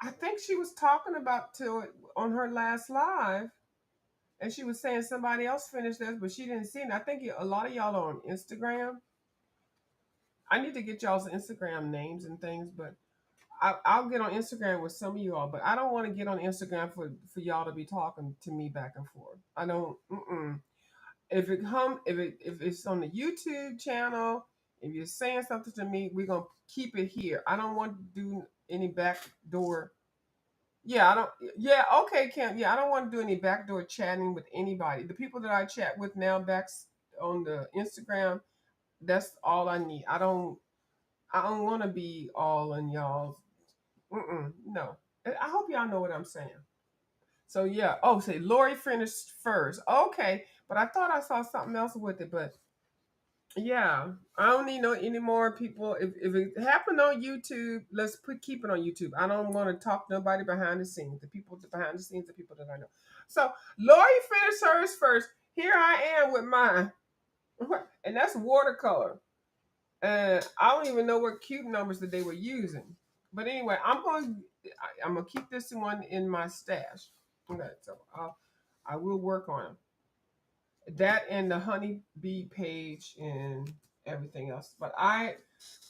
I think she was talking about to it on her last live, and she was saying somebody else finished this, but she didn't see it. I think a lot of y'all are on Instagram. I need to get y'all's Instagram names and things, but I'll get on Instagram with some of you all. But I don't want to get on Instagram for y'all to be talking to me back and forth. I don't. If it's on the YouTube channel, if you're saying something to me, we're gonna keep it here. I don't want to do any backdoor. Yeah, I don't. Yeah, okay, Kim. Yeah, I don't want to do any backdoor chatting with anybody. The people that I chat with now back on the Instagram, that's all I need. I don't want to be all in y'all's. No. I hope y'all know what I'm saying. So yeah. Oh, say Lori finished first. Okay, but I thought I saw something else with it. But yeah, I don't need no any more people. If it happened on YouTube, keep it on YouTube. I don't want to talk to nobody behind the scenes. The people behind the scenes, the people that I know. So Lori finished hers first. Here I am with mine, and that's watercolor. And I don't even know what cube numbers that they were using. But anyway, I'm gonna keep this one in my stash. Okay, so I will work on that and the honeybee page and everything else. But I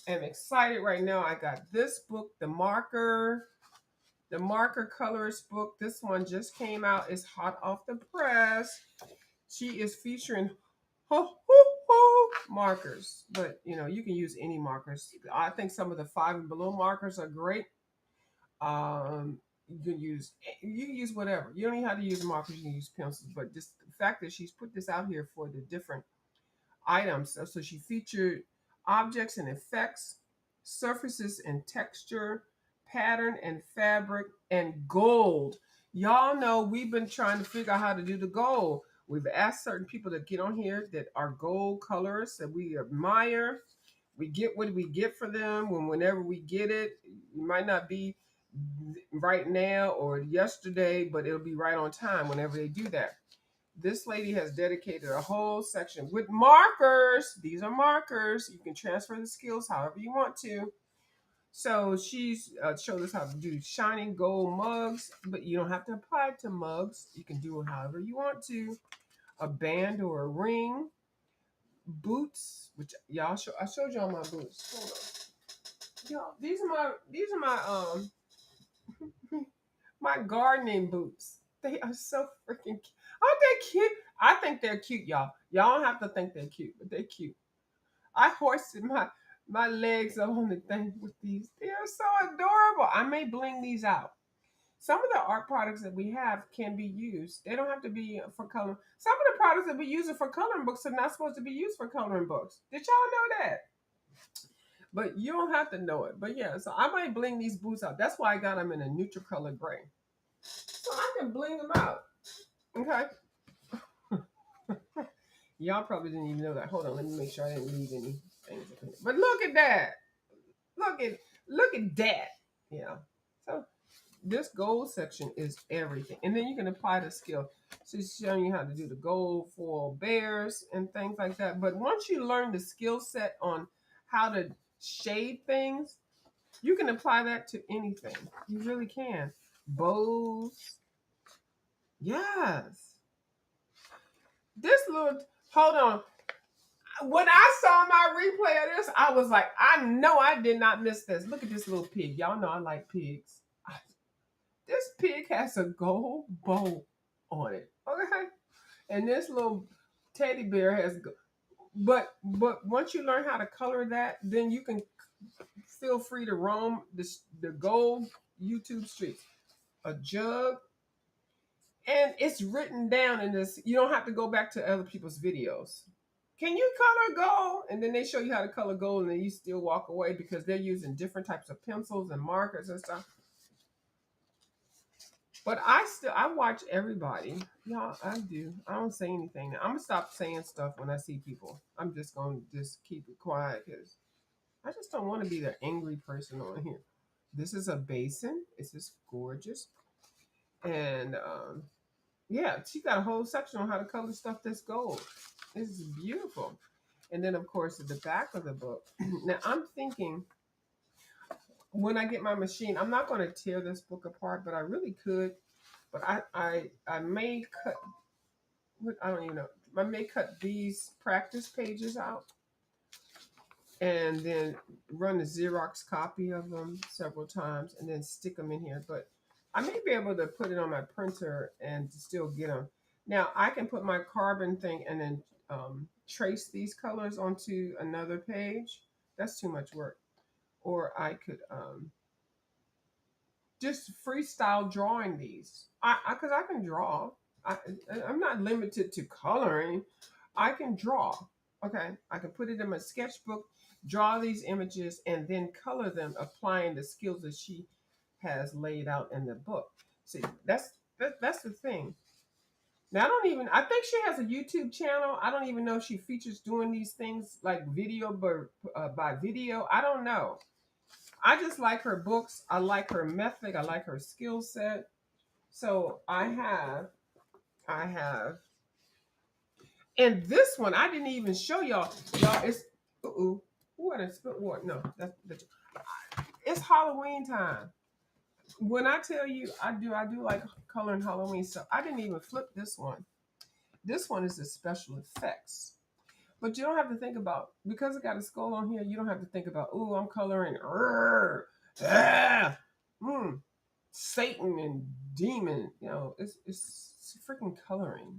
am excited right now. I got this book, the marker colorist book. This one just came out. It's hot off the press. She is featuring markers, but you can use any markers. I think some of the 5 and below markers are great. You can use whatever. You don't even have to use markers. You can use pencils, but just the fact that she's put this out here for the different items. So she featured objects and effects, surfaces and texture, pattern and fabric, and gold. Y'all know we've been trying to figure out how to do the gold. We've asked certain people to get on here that are gold colorists that we admire. We get what we get for them whenever we get it. It might not be right now or yesterday, but it'll be right on time whenever they do that. This lady has dedicated a whole section with markers. These are markers. You can transfer the skills however you want to. So she's showed us how to do shiny gold mugs, but you don't have to apply it to mugs. You can do it however you want to. A band or a ring, boots, which y'all show. I showed y'all my boots. Hold on, y'all. These are my my gardening boots. They are so freaking cute. Aren't they cute? I think they're cute, y'all. Y'all don't have to think they're cute, but they're cute. I hoisted my legs up on the thing with these. They are so adorable. I may bling these out. Some of the art products that we have can be used. They don't have to be for color. Some of the products that we use for coloring books are not supposed to be used for coloring books. Did y'all know that? But you don't have to know it. But yeah, so I might bling these boots out. That's why I got them in a neutral color gray. So I can bling them out. Okay. Y'all probably didn't even know that. Hold on, let me make sure I didn't leave any things up in here. But look at that. Look at look at that. Yeah. So this gold section is everything. And then you can apply the skill. She's showing you how to do the gold foil bears and things like that. But once you learn the skill set on how to shade things, you can apply that to anything. You really can. Bows. Yes. This little, hold on. When I saw my replay of this, I was like, I know I did not miss this. Look at this little pig. Y'all know I like pigs. This pig has a gold bow on it. Okay. And this little teddy bear has, but once you learn how to color that, then you can feel free to roam the gold YouTube streets. A jug, and it's written down in this. You don't have to go back to other people's videos. Can you color gold? And then they show you how to color gold, and then you still walk away because they're using different types of pencils and markers and stuff. But I watch everybody. Y'all, I do. I don't say anything. I'm gonna stop saying stuff when I see people. I'm just gonna just keep it quiet because I just don't want to be the angry person on here. This is a basin. It's just gorgeous. And yeah, she got a whole section on how to color stuff that's gold. It's beautiful. And then, of course, at the back of the book. Now, I'm thinking when I get my machine, I'm not going to tear this book apart, but I really could. But I may cut. I don't even know. I may cut these practice pages out and then run a Xerox copy of them several times and then stick them in here. But I may be able to put it on my printer and still get them. Now I can put my carbon thing and then trace these colors onto another page. That's too much work. Or I could just freestyle drawing these. Because I can draw. I, I'm not limited to coloring. I can draw. Okay, I can put it in my sketchbook, draw these images, and then color them, applying the skills that she has laid out in the book. See, that's the thing. Now I don't even. I think she has a YouTube channel. I don't even know if she features doing these things like video, by video. I don't know. I just like her books. I like her method. I like her skill set. So I have, and this one I didn't even show y'all. Y'all, it's what is what? No, that's it's Halloween time. When I tell you I do like coloring Halloween stuff. I didn't even flip this one. This one is the special effects. But you don't have to think about because it got a skull on here. You don't have to think about I'm coloring Satan and demon. You know, it's freaking coloring.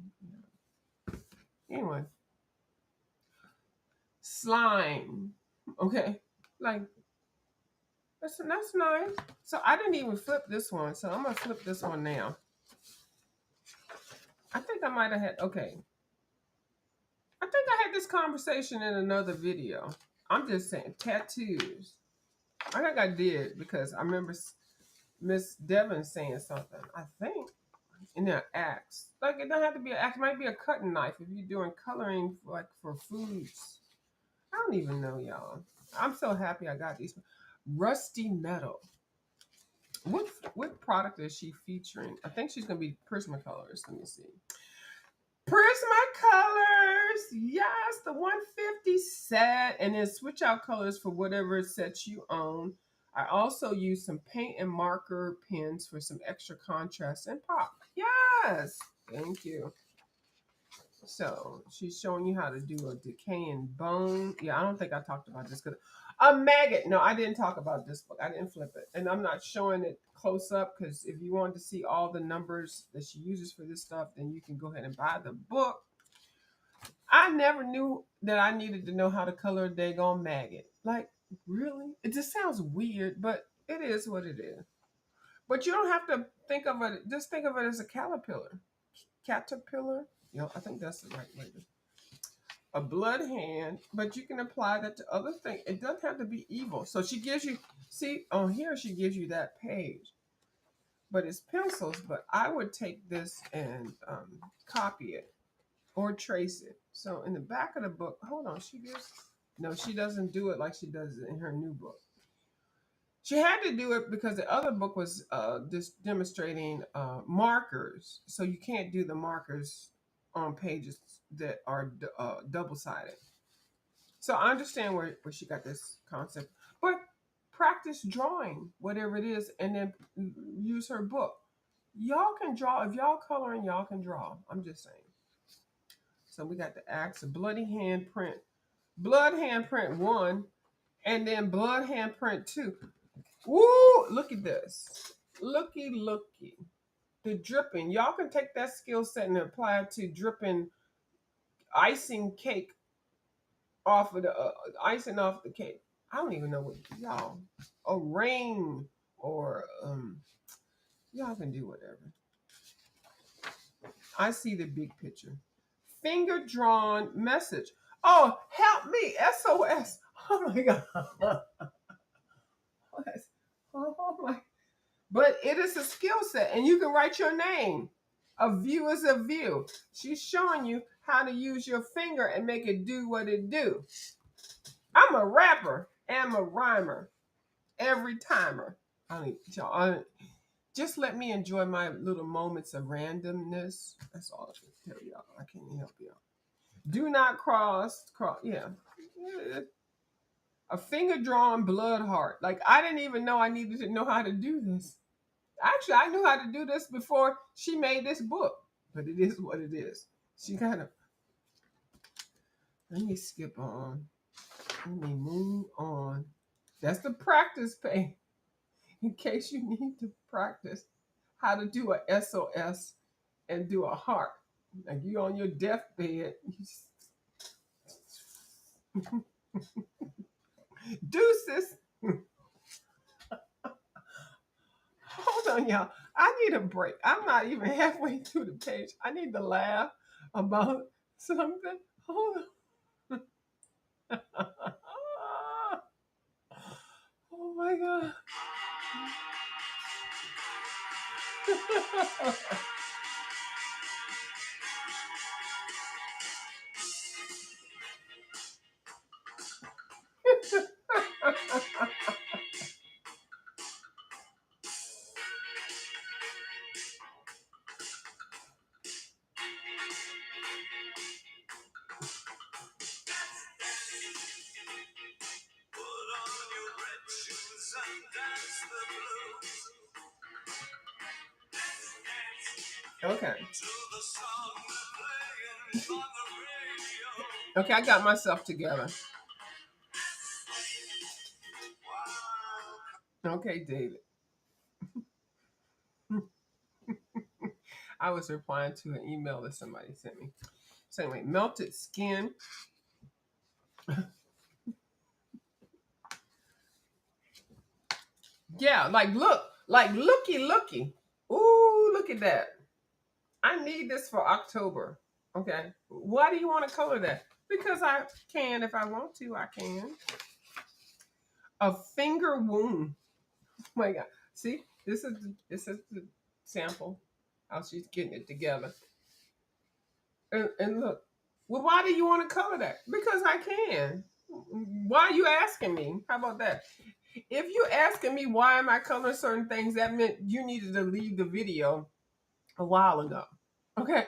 Anyway, slime. Okay, like that's nice. So I didn't even flip this one. So I'm gonna flip this one now. I think I might have had. Okay, I think I had this conversation in another video. I'm just saying tattoos. I think I did because I remember Miss Devon saying something. I think in their axe. Like it doesn't have to be an axe. It might be a cutting knife if you're doing coloring for foods. I don't even know, y'all. I'm so happy I got these. Rusty Metal. What product is she featuring? I think she's gonna be Prismacolors. Let me see. Prismacolors. Yes, the 150 set, and then switch out colors for whatever sets you own. I also use some paint and marker pens for some extra contrast and pop. Yes, thank you. So she's showing you how to do a decaying bone. Yeah, I don't think I talked about this because a maggot. No, I didn't talk about this book. I didn't flip it, and I'm not showing it close up because if you want to see all the numbers that she uses for this stuff, then you can go ahead and buy the book. I never knew that I needed to know how to color a daggone maggot. Like, really? It just sounds weird, but it is what it is. But you don't have to think of it, just think of it as a caterpillar. Caterpillar? You know, I think that's the right way to. A blood hand, but you can apply that to other things. It doesn't have to be evil. So she gives you, see, on here she gives you that page, but it's pencils. But I would take this and copy it or trace it. So in the back of the book, hold on, she gives, no, she doesn't do it like she does it in her new book. She had to do it because the other book was just demonstrating markers. So you can't do the markers on pages that are double-sided. So I understand where she got this concept. But practice drawing, whatever it is, and then use her book. Y'all can draw. If y'all coloring, y'all can draw. I'm just saying. So we got the axe, a bloody handprint, blood handprint 1, and then blood handprint 2. Woo! Look at this. Looky. The dripping. Y'all can take that skill set and apply it to dripping icing cake off of the icing off the cake. I don't even know what y'all. A rain or y'all can do whatever. I see the big picture. Finger drawn message. Oh, help me. SOS. Oh my God. Oh my. But it is a skill set and you can write your name. A view is a view. She's showing you how to use your finger and make it do what it do. I'm a rapper and a rhymer. Every timer. I mean, y'all, just let me enjoy my little moments of randomness. That's all I can tell y'all. I can't help y'all. Do not cross. Yeah. A finger drawn blood heart. Like, I didn't even know I needed to know how to do this. Actually, I knew how to do this before she made this book, but it is what it is. She kind of. Let me skip on. Let me move on. That's the practice page. In case you need to practice how to do a SOS and do a heart. Like you on your deathbed. Deuces. Hold on, y'all. I need a break. I'm not even halfway through the page. I need to laugh about something. Hold on. Oh my God. Okay. Okay, I got myself together. Okay, David. I was replying to an email that somebody sent me. So anyway, melted skin. Yeah, like looky. Ooh, look at that. I need this for October. Okay. Why do you want to color that? Because I can if I want to, I can. A finger wound. Oh my God. See, this is the sample. How she's getting it together. And look, well, why do you want to color that? Because I can. Why are you asking me? How about that? If you're asking me why am I coloring certain things, that meant you needed to leave the video a while ago. Okay?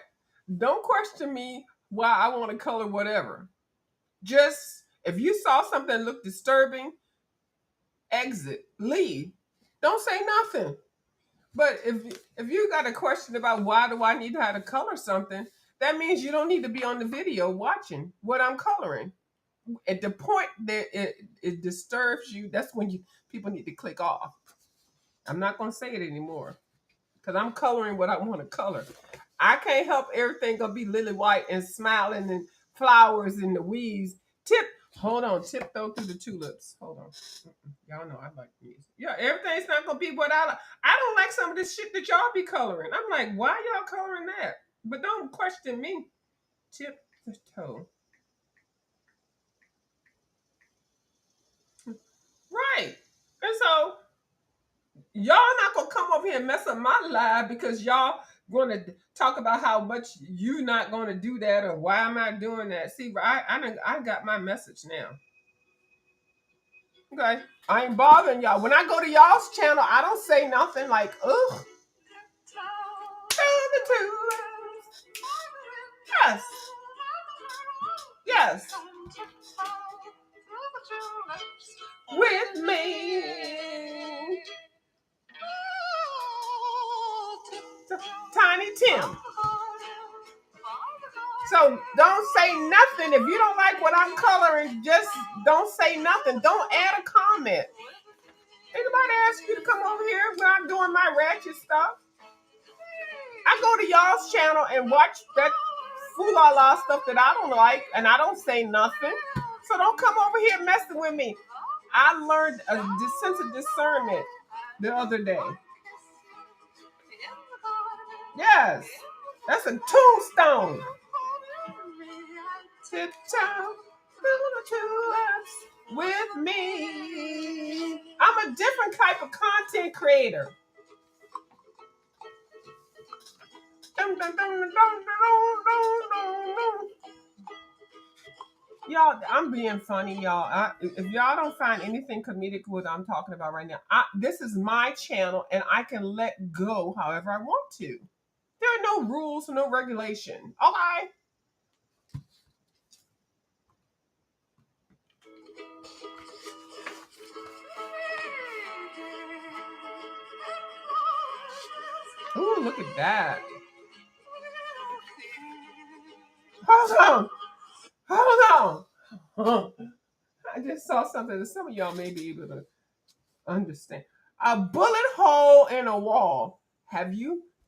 Don't question me why I want to color whatever. Just if you saw something look disturbing exit, leave. Don't say nothing. But if you got a question about why do I need how to color something, that means you don't need to be on the video watching what I'm coloring. At the point that it disturbs you, that's when people need to click off. I'm not going to say it anymore because I'm coloring what I want to color. I can't help everything gonna be lily white and smiling and flowers and the weeds. Tiptoe through the tulips. Hold on. Y'all know I like music. Yeah, everything's not gonna be what I like. I don't like some of this shit that y'all be coloring. I'm like, why y'all coloring that? But don't question me. Tiptoe. Right. And so y'all not gonna come over here and mess up my life because y'all gonna talk about how much you not gonna do that or why am I doing that. See, I got my message now. Okay, I ain't bothering y'all. When I go to y'all's channel, I don't say nothing like, ugh. Yes. Yes. With me. Tiny Tim. So don't say nothing. If you don't like what I'm coloring, just don't say nothing. Don't add a comment. Anybody ask you to come over here when I'm doing my ratchet stuff? I go to y'all's channel and watch that fool-la-la stuff that I don't like, and I don't say nothing. So don't come over here messing with me. I learned a sense of discernment the other day. Yes, that's a tombstone. Tiptoe with me. I'm a different type of content creator. Y'all, I'm being funny, y'all. If y'all don't find anything comedic with what I'm talking about right now, this is my channel and I can let go however I want to. There are no rules, no regulation. Okay. Ooh, look at that. Hold on. I just saw something that some of y'all may be able to understand. A bullet hole in a wall.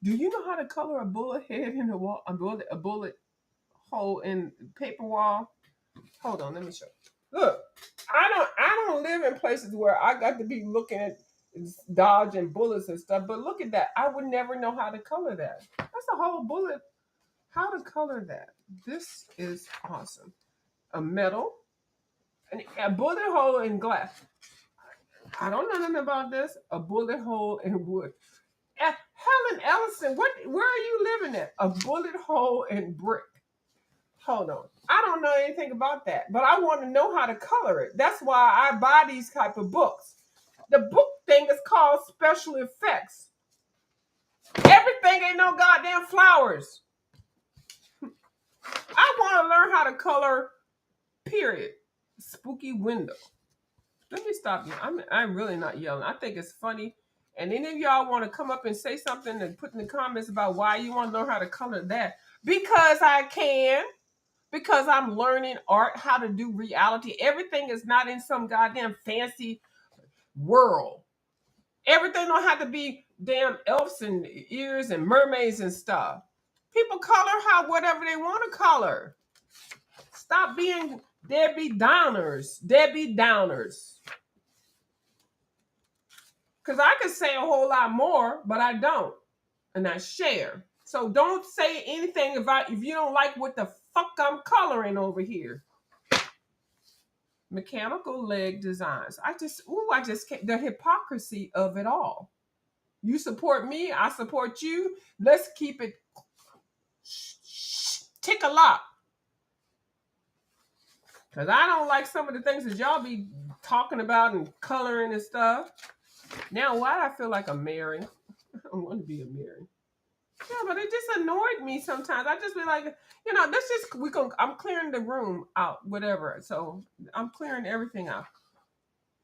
Do you know how to color a bullet head in a wall? A bullet hole in paper wall? Hold on, let me show you. Look, I don't live in places where I got to be looking at dodging bullets and stuff, but look at that. I would never know how to color that. That's a whole bullet. How to color that. This is awesome. A metal, a bullet hole in glass. I don't know nothing about this. A bullet hole in wood. Helen Ellison, where are you living at? A bullet hole in brick. Hold on. I don't know anything about that, but I want to know how to color it. That's why I buy these type of books. The book thing is called special effects. Everything ain't no goddamn flowers. I want to learn how to color, period. Spooky window. Let me stop you. I'm really not yelling. I think it's funny. And any of y'all want to come up and say something and put in the comments about why you want to learn how to color that. Because I can. Because I'm learning art, how to do reality. Everything is not in some goddamn fancy world. Everything don't have to be damn elves and ears and mermaids and stuff. People color whatever they want to color. Stop being deadbeat downers. Because I could say a whole lot more, but I don't. And I share. So don't say anything about if you don't like what the fuck I'm coloring over here. Mechanical leg designs. The hypocrisy of it all. You support me, I support you. Let's keep it tick a lot. Because I don't like some of the things that y'all be talking about and coloring and stuff. Now, why do I feel like I'm Mary? I don't want to be a Mary. Yeah, but it just annoyed me sometimes. I just be like, I'm clearing the room out, whatever. So I'm clearing everything out.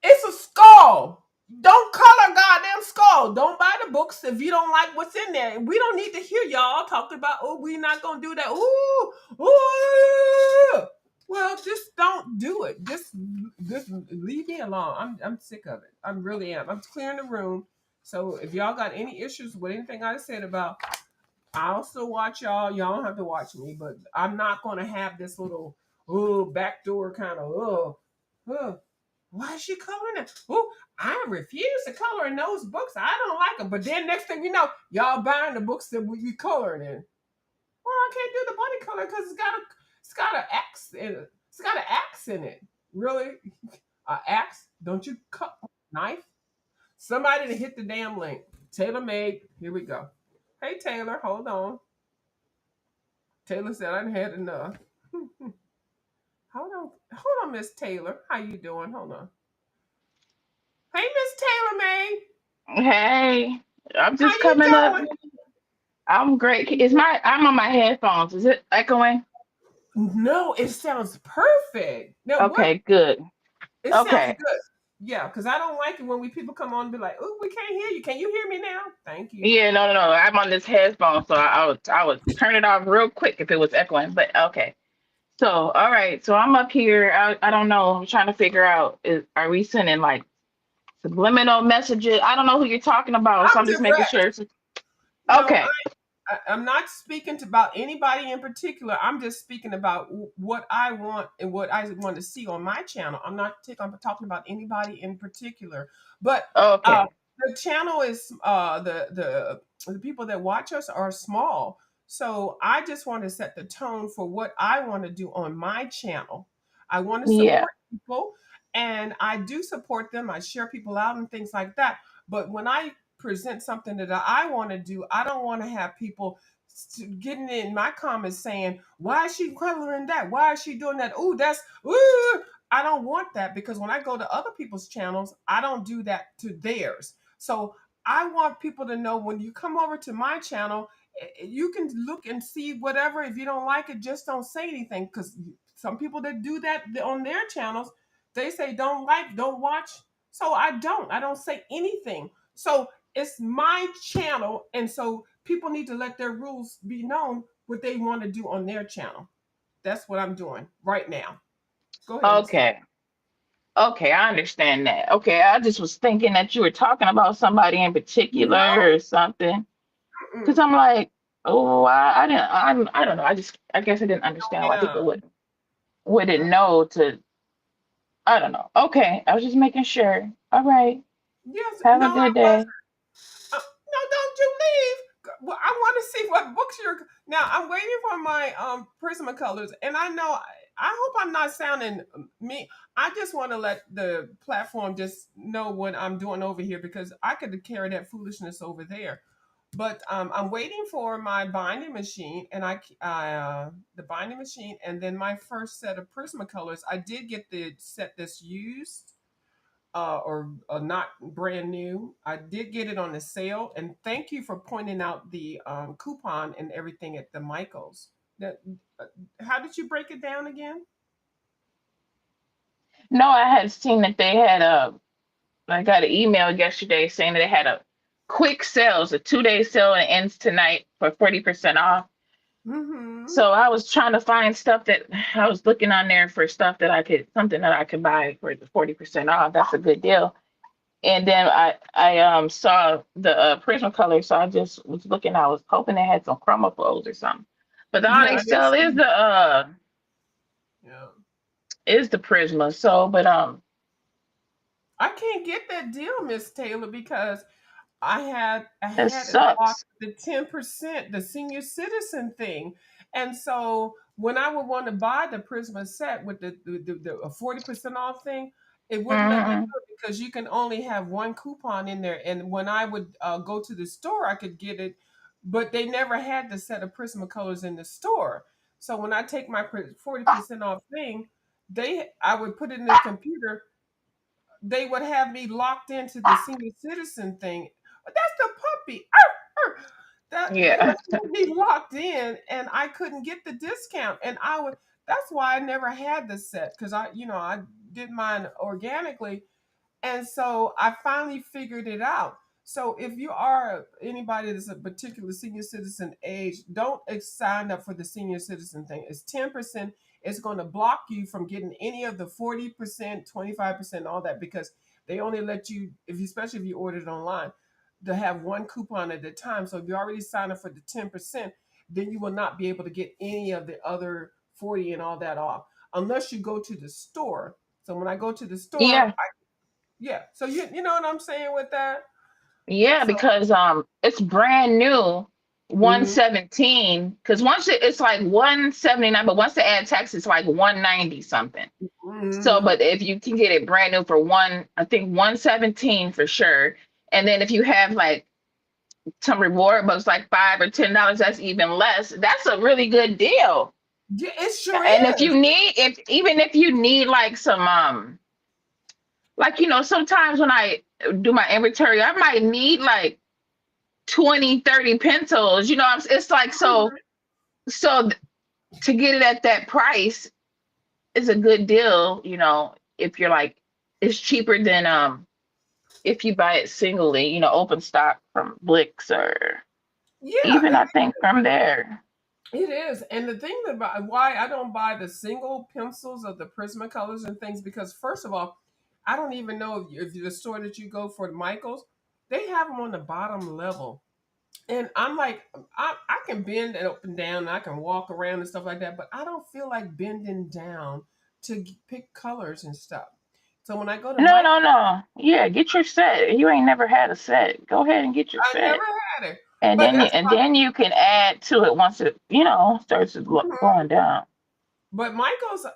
It's a skull. Don't color goddamn skull. Don't buy the books if you don't like what's in there. We don't need to hear y'all talking about, oh, we're not gonna do that. Ooh, ooh. Well, just don't do it. Just leave me alone. I'm sick of it. I really am. I'm clearing the room. So if y'all got any issues with anything I said about, I'll still watch y'all. Y'all don't have to watch me, but I'm not gonna have this little backdoor kind of why is she coloring it? Oh, I refuse to color in those books. I don't like them. But then next thing you know, y'all buying the books that we coloring in. Well, I can't do the bunny color because it's got an axe in it. It's got an axe in it. Really? A axe? Don't you cut with a knife? Somebody to hit the damn link. Taylor made. Here we go. Hey Taylor, hold on. Taylor said I had enough. Hold on, Miss Taylor. How you doing? Hold on. Hey, Miss Taylor May. Hey, I'm How just you coming up. doing? I'm great. I'm on my headphones. Is it echoing? No, it sounds perfect. Now what? Okay, good. It sounds Okay. good. Yeah, because I don't like it when we people come on and be like, "Oh, we can't hear you. Can you hear me now?" Thank you. Yeah, no, no, no. I'm on this headphone, so I would turn it off real quick if it was echoing. But okay. So, all right. So I'm up here. I don't know. I'm trying to figure out are we sending like subliminal messages? I don't know who you're talking about, so I'm I'm just making direct. sure. No, Okay. I'm not speaking about anybody in particular. I'm just speaking about what I want and what I want to see on my channel. I'm talking about anybody in particular. But uh, Okay. the channel is the people that watch us are small. So I just want to set the tone for what I want to do on my channel. I want to Yeah. support people and I do support them. I share people out and things like that. But when I present something that I want to do, I don't want to have people getting in my comments saying, "Why is she coloring that? Why is she doing that? Ooh, that's ooh." I don't want that because when I go to other people's channels, I don't do that to theirs. So I want people to know when you come over to my channel, you can look and see whatever. If you don't like it, just don't say anything because some people that do that on their channels, they say don't like, don't watch. So I don't. I don't say anything. So it's my channel, and so people need to let their rules be known what they want to do on their channel. That's what I'm doing right now. Go ahead, Miss Taylor. Okay. Okay, I understand that. Okay, I just was thinking that you were talking about somebody in No, particular or something. Because mm-mm. I'm like, oh, I don't know. I guess I didn't understand why people Yeah, wouldn't know to, I don't know. Okay, I was just making sure. All right, yes, have a no, good day. no, don't you leave. Well, I want to see what books you're. Now I'm waiting for my Prismacolors, and I know. I hope I'm not sounding me. I just want to let the platform just know what I'm doing over here because I could carry that foolishness over there. But I'm waiting for my binding machine, and the binding machine, and then my first set of Prismacolors. I did get the set that's used or not brand new. I did get it on the sale, and thank you for pointing out the coupon and everything at the Michaels. That, uh, how did you break it down again? No, I had seen that they had I got an email yesterday saying that they had a quick sales, a 2-day sale and it ends tonight for 40% off. Mm-hmm. So I was trying to find stuff that I was looking on there for stuff that something that I could buy for the 40% off. That's a good deal. And then I saw the Prismacolor, so I just was looking. I was hoping they had some chroma flows or something. But the Yeah, only I didn't sell see. Yeah, is the Prisma. So, but I can't get that deal, Miss Taylor, because I that had it blocked sucks. the 10%, the senior citizen thing. And so when I would want to buy the Prisma set with the 40% off thing, it wouldn't let me do Hmm. it because you can only have one coupon in there. And when I would go to the store, I could get it, but they never had the set of Prismacolors in the store. So when I take my 40% off thing, I would put it in the computer, they would have me locked into the senior citizen thing. But that's the puppy. Arr, arr. That they Yeah. would have me locked in, and I couldn't get the discount. And I would. That's why I never had the set because I did mine organically, And so I finally figured it out. So if you are anybody that's a particular senior citizen age, don't sign up for the senior citizen thing. It's 10%. It's going to block you from getting any of the 40%, 25%, all that, because they only let you, if you, especially if you ordered it online, to have one coupon at a time. So if you already signed up for the 10%, then you will not be able to get any of the other 40 and all that off unless you go to the store. So when I go to the store, Yeah. yeah. So you know what I'm saying with that? Yeah, So because it's brand new mhm, 117 because once it's like 179, but once they add tax it's like 190 something. So mhm. but if you can get it brand new for one, I think 117 for sure. And then if you have like some reward bucks like $5 or $10, that's even less. That's a really good deal. Yeah, it sure And if is. you need, if even if you need like some like sometimes when I do my inventory I might need like 20, 30 pencils. It's like Mhm. to get it at that price is a good deal, if you're like it's cheaper than if you buy it singly, open stock from Blix or Yeah, even I think from there. it is. And the thing about why I don't buy the single pencils of the Prismacolors and things, because first of all, I don't even know if the store that you go for Michaels, they have them on the bottom level. And I'm like, I can bend it up and down, and I can walk around and stuff like that, but I don't feel like bending down to pick colors and stuff. So when I go to No, Mike, no, no. Yeah, get your set. You ain't never had a set. Go ahead and get your I never set. had it, And but then that's and then you can add to it once it, starts to why. going down. But Michaels,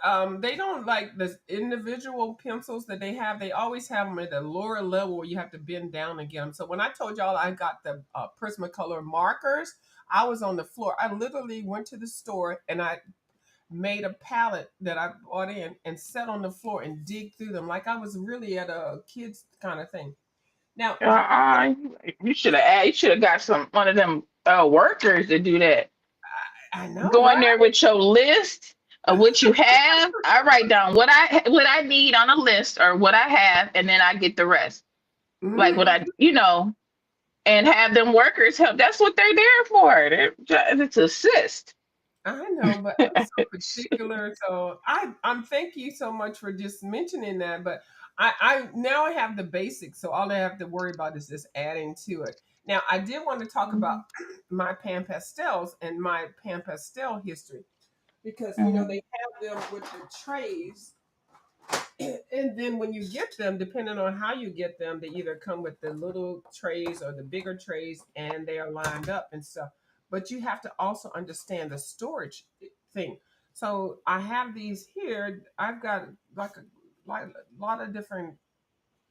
they don't like the individual pencils that they have. They always have them at the lower level where you have to bend down and get them. So when I told y'all I got the Prismacolor markers, I was on the floor. I literally went to the store and I made a palette that I bought in and sat on the floor and dig through them like I was really at a kids kind of thing. Now, Uh-uh. You should have got some one of them workers to do that. I know, Go in right? there with your list of what you have. I write down what I need on a list or what I have, and then I get the rest. Like what Hmm. and have them workers help. That's what they're there for. It's assist. I know, but I'm so particular. So I'm thank you so much for just mentioning that. But I now I have the basics, so all I have to worry about is just adding to it. Now I did want to talk about Mhm, my pan pastels and my pan pastel history because mhm. they have them with the trays, and then when you get them, depending on how you get them, they either come with the little trays or the bigger trays, and they are lined up and stuff. But you have to also understand the storage thing. So I have these here. I've got like a lot of different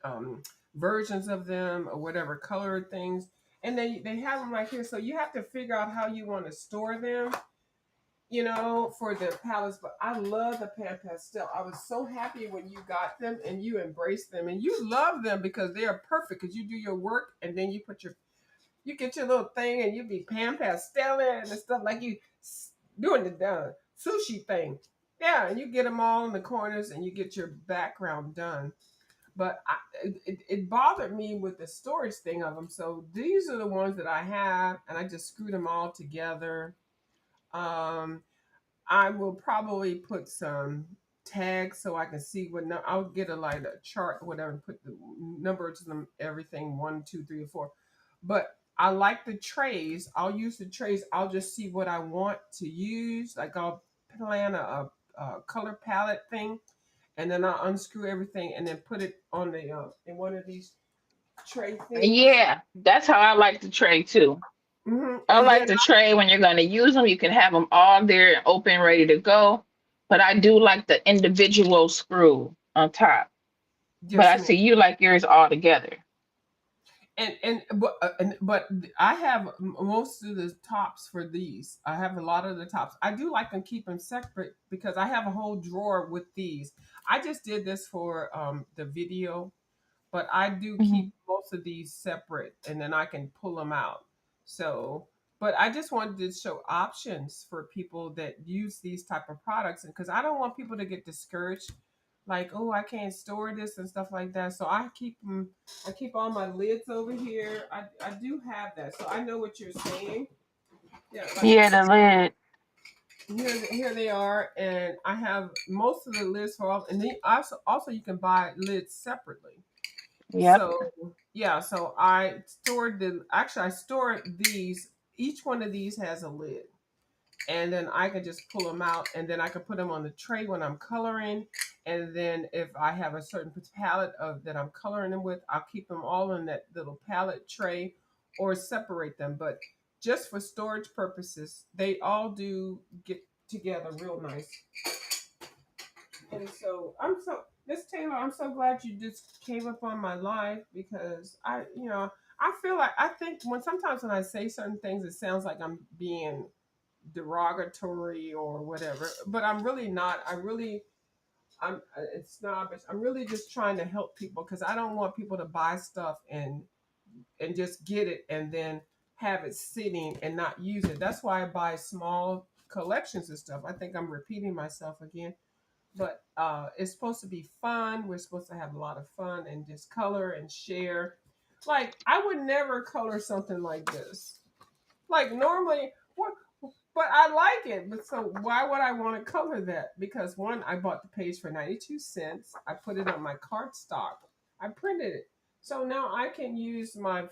um, versions of them or whatever color things, and they have them like here. So you have to figure out how you want to store them, for the palettes. But I love the pan pastel. I was so happy when you got them and you embraced them and you love them because they are perfect. Because you do your work and then you get your little thing and you be pan pastel and stuff like you doing the sushi thing. Yeah, and you get them all in the corners and you get your background done. But it bothered me with the storage thing of them. So these are the ones that I have, and I just screwed them all together. Um, I will probably put some tags so I can see what I'll get like a chart or whatever and put the numbers to them, everything 1, 2, 3, or 4. But I like the trays. I'll use the trays. I'll just see what I want to use. Like I'll plan a color palette thing, and then I'll unscrew everything and then put it on the in one of these tray things. Yeah, that's how I like to trade too. I And like then to trade when you're going to use them. You can have them all there and open, ready to go. But I do like the individual screw on top. But yes, I ma'am. see you like yours all together. But I have most of the tops for these. I have a lot of the tops. I do like them keep them separate because I have a whole drawer with these. I just did this for the video, but I do keep Mhm. most of these separate, and then I can pull them out. So, but I just wanted to show options for people that use these type of products, and because I don't want people to get discouraged like, oh, I can't store this and stuff like that. So I keep them. I keep all my lids over here. I do have that, so I know what you're saying. Yeah, like Yeah, the lid. here they are, and I have most of the lids for all. And then also you can buy lids separately. Yep. So yeah, so I stored these. Each one of these has a lid, and then I can just pull them out, and then I can put them on the tray when I'm coloring. And then if I have a certain palette of that I'm coloring them with, I'll keep them all in that little palette tray or separate them. But just for storage purposes, they all do get together real nice. And so Miss Taylor, I'm so glad you just came up on my life because I feel like I think sometimes when I say certain things, it sounds like I'm being derogatory or whatever, but I'm really not. It's snobbish. I'm really just trying to help people because I don't want people to buy stuff and just get it and then have it sitting and not use it. That's why I buy small collections of stuff. I think I'm repeating myself again, but it's supposed to be fun. We're supposed to have a lot of fun and just color and share. Like I would never color something like this. Like normally, what? But I like it. But so why would I want to color that? Because one, I bought the page for 92 cents. I put it on my cardstock. I printed it. So now I can use my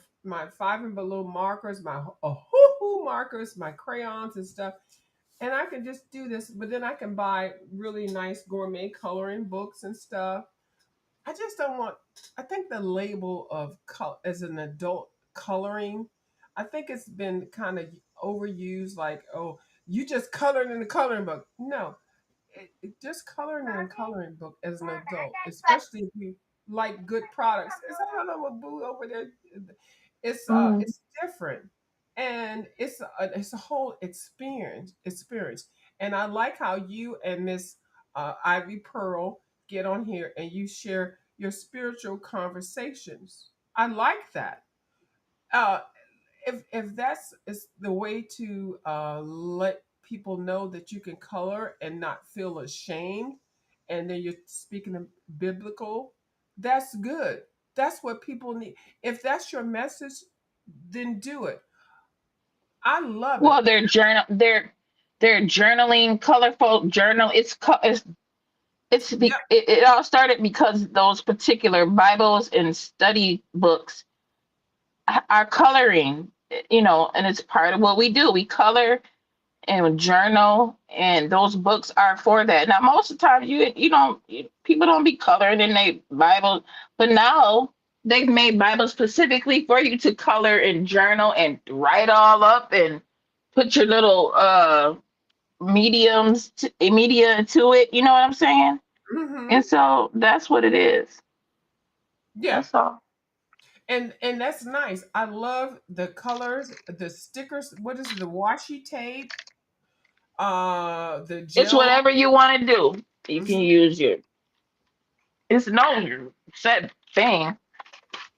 five and below markers, my markers, my crayons and stuff, and I can just do this. But then I can buy really nice gourmet coloring books and stuff. I just don't want. I think the label of as an adult coloring, I think it's been kind of overused. Like, oh, you just colored in the coloring book. No, just coloring in a coloring book as an adult, especially if you like good products. Is that hello boo over there? Mm. It's different, and it's a whole experience. And I like how you and Miss Ivy Pearl get on here and you share your spiritual conversations. I like that. Uh, if that's is the way to let people know that you can color and not feel ashamed, and then you're speaking of biblical, that's good. That's what people need. If that's your message, then do it. I love it. Well, they're journaling, colorful journal. Yep. It all started because those particular Bibles and study books are coloring, and it's part of what we do. We color and journal, and those books are for that. Now, most of the time, people don't be coloring in their Bible, but now they've made Bibles specifically for you to color and journal and write all up and put your little media to it. You know what I'm saying? Hmm. And so that's what it is. Yeah. That's all. And that's nice. I love the colors, the stickers. What is it, the washi tape? The It's gel. whatever you want to do. You can Hmm. use it's no set thing.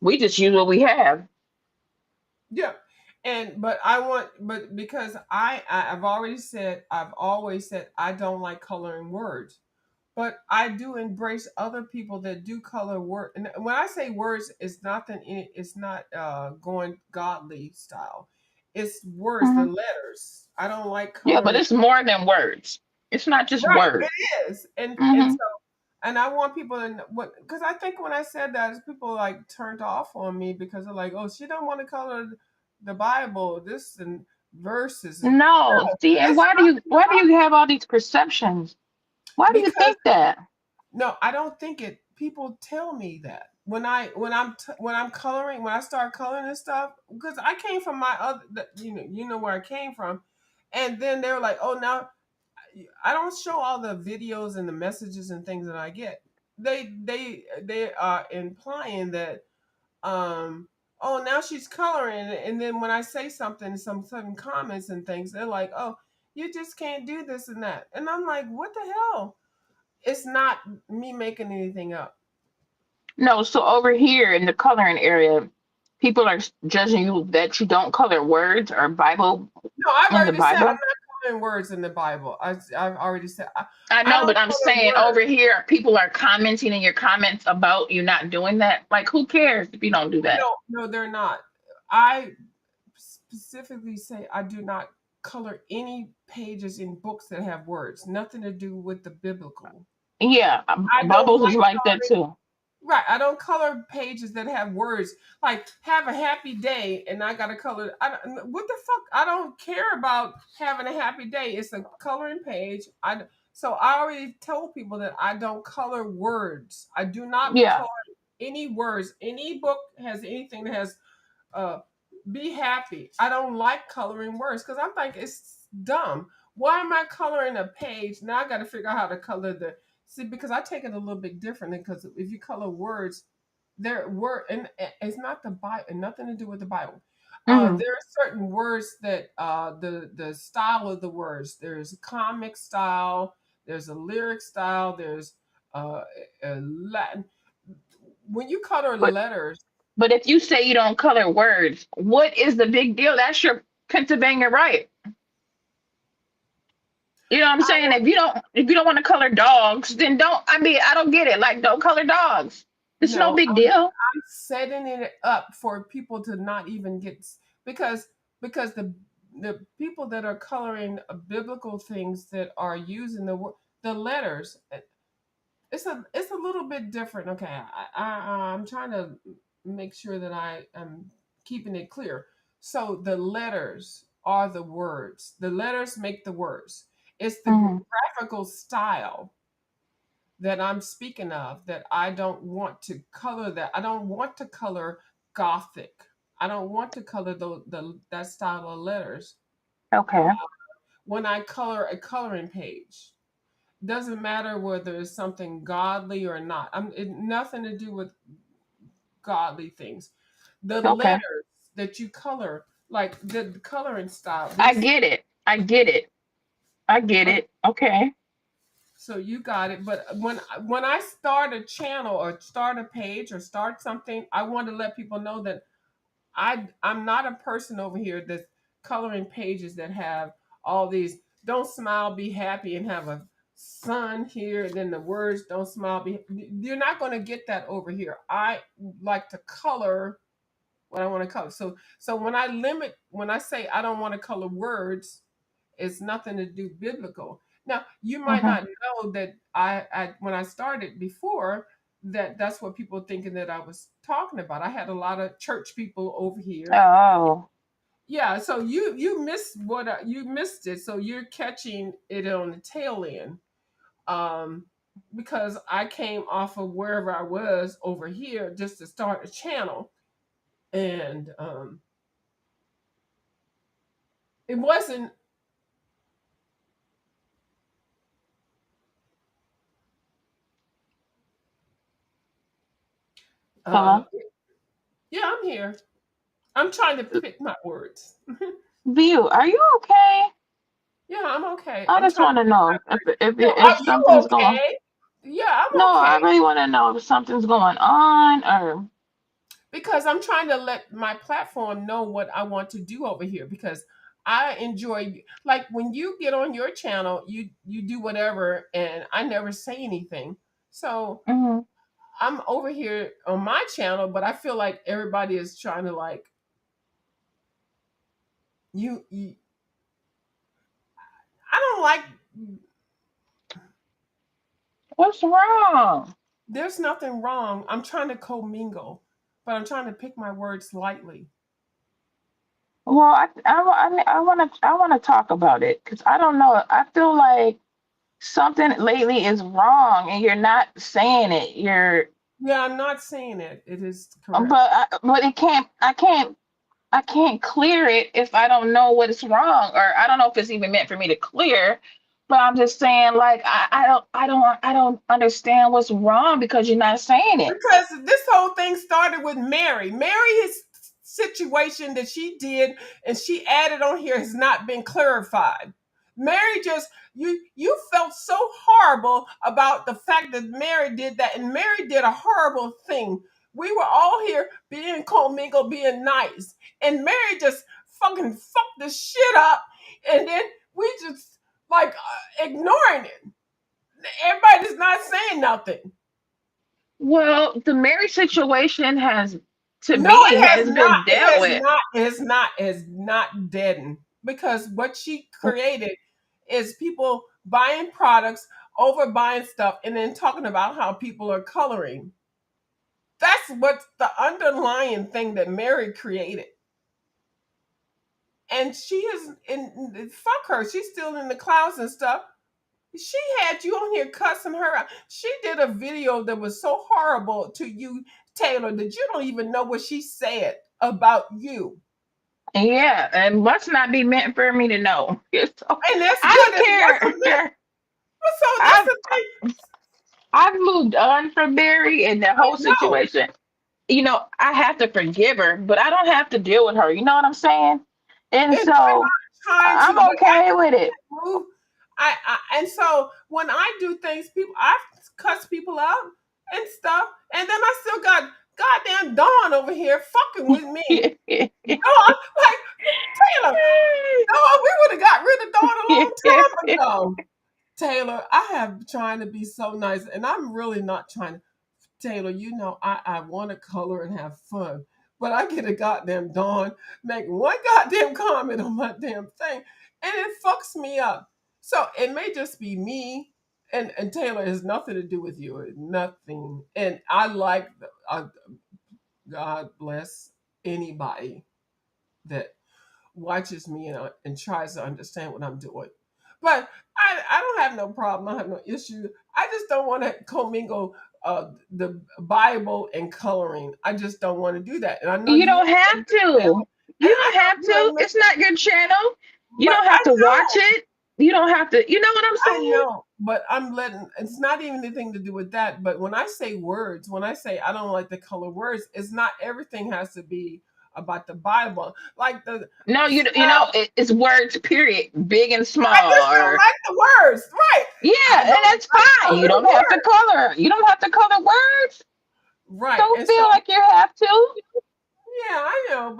We just use what we have. Yeah. But because I've always said I don't like coloring words, but I do embrace other people that do color word. And when I say words, it's not going godly style. It's words, the Mhm. letters. I don't like Yeah, but coloring. it's more than words. It's not just Right, words. it is. And Hmm. so and I want people to what because I think when I said that, people like turned off on me because they're like, oh, she don't want to color the Bible, this and verses. No, No, see, and it's why do you have all these perceptions? Why do you because think that? no, I don't think it. People tell me that when I'm coloring, when I start coloring and stuff, because I came from my other, you know where I came from, and then they're like, oh, now I don't show all the videos and the messages and things that I get. They are implying that oh, now she's coloring, and then when I say something, some sudden comments and things, they're like, oh, you just can't do this and that, and I'm like, what the hell? It's not me making anything up. No, so over here in the coloring area, people are judging you that you don't color words or Bible No, I've in the already said Bible. coloring words in the Bible. I've already said I I know, don't but I'm color saying over words. here, people are commenting in your comments about you not doing that. Like, who cares if you don't do that? No, they're not. I specifically say I do not color any pages in books that have words. Nothing to do with the biblical. Yeah, I don't Bubbles is like like that too. right. I don't color pages that have words like "Have a happy day," and I got to color. What the fuck? I don't care about having a happy day. It's a coloring page. So I already told people that I don't color words. I do not Yeah. color any words. Any book has anything that has uh, be happy. I don't like coloring words because I'm like it's dumb. Why am I coloring a page? Now I got to figure out how to color the see because I take it a little bit differently because if you color words, there word and it's not the Bible, nothing to do with the Bible. Hmm. There are certain words that the style of the words. There's a comic style. There's a lyric style. There's uh, a Latin. When you color But letters, if you say you don't color words, what is the big deal? That's your Pennsylvania right. You know what I'm saying? If you don't want to color dogs, then don't. I mean, I don't get it. Like, don't color dogs. It's no no, big deal. setting it up for people to not even get because the people that are coloring biblical things that are using the letters it's a little bit different. Okay, I'm trying to make sure that I am keeping it clear. So the letters are the words. The letters make the words. It's the Hmm. graphical style that I'm speaking of that I don't want to color that. I don't want to color Gothic. I don't want to color that style of letters uh, Okay. when I color a coloring page. Doesn't matter whether it's something godly or not. Nothing to do with godly things. The Okay. letters that you color, like the coloring style. I This get it. I get it. I get okay, it. Okay. so you got it. But when I start a channel or start a page or start something, I want to let people know that I'm not a person over here that's coloring pages that have all these don't smile, be happy, and have a sun here, and then the words don't smile, be you're not going to get that over here. I like to color what I want to color. So when I say I don't want to color words, it's nothing to do biblical. Now you might Hmm. not know that I when I started before that that's what people thinking that I was talking about. I had a lot of church people over here. Oh. Yeah, so you missed you missed it. So you're catching it on the tail end. Um, because I came off of wherever I was over here just to start a channel, and it wasn't. Uh, Hello. yeah, I'm here. I'm trying to pick my words. View, are you okay? Yeah, I'm okay. I I'm just trying to want to pick know my if words. No, if are you something's going. okay? Yeah, No, I'm I okay really want to know if something's going on or. because I'm trying to let my platform know what I want to do over here because I enjoy like when you get on your channel, you do whatever and I never say anything. So Mhm. I'm over here on my channel, but I feel like everybody is trying to like you I don't like What's wrong? there's nothing wrong. I'm trying to commingle, but I'm trying to pick my words lightly. Well, I want to talk about it because I don't know. I feel like something lately is wrong, and you're not saying it. You're, Yeah, I'm not saying it. It is correct. but it can't. I can't clear it if I don't know what is wrong, or I don't know if it's even meant for me to clear. But I'm just saying, like, I don't understand what's wrong because you're not saying it. Because this whole thing started with Mary. Mary's situation that she did and she added on here has not been clarified. Mary just you felt so horrible about the fact that Mary did that, and Mary did a horrible thing. We were all here being commingled, being nice, and Mary just fucking fucked the shit up. And then we just like ignoring it. Everybody's not saying nothing. Well, the Mary situation has, to No, me, it has has not. been dealt with. It has not deadened because what she created is people buying products, overbuying stuff, and then talking about how people are coloring. That's what's the underlying thing that Mary created. And she is in fuck her. She's still in the clouds and stuff. She had you on here cussing her out. She did a video that was so horrible to you, Taylor, that you don't even know what she said about you. Yeah, and must not be meant for me to know. So, And that's I good. don't It wasn't meant. care. So that's I've the thing. I've moved on from Barry and the I whole know. situation. I have to forgive her, but I don't have to deal with her. You know what I'm saying? And And I'm so not trying I'm to, but okay with it. move. And so when I do things, people I cuss people out and stuff, and then I still got goddamn Dawn over here fucking with me. Dawn, like Taylor, Dawn, we would have got rid of Dawn a long time ago. Taylor, I have trying to be so nice, and I'm really not trying to. Taylor, I want to color and have fun, but I get a goddamn Dawn make one goddamn comment on my damn thing, and it fucks me up. So it may just be me, and Taylor has nothing to do with you, nothing. And I like, God bless anybody that watches me and tries to understand what I'm doing. But I don't have no problem. I have no issue. I just don't want to commingle the Bible and coloring. I just don't want to do that. And I know You you don't and have Miss Taylor, to. and You I don't know have you to. and Miss, It's not your channel. You but don't have to watch it. You don't have to. You know what I'm I saying? know, but I'm letting. It's not even anything to do with that. But when I say words, when I say I don't like the color words, it's not everything has to be about the Bible. Like the No, it's words. Period. Big and I small. just don't Or like the words. Right. yeah, I and don't that's like fine. You color don't have to words. color. You don't have to color words. Right. Don't And so feel like you have to. yeah, I know,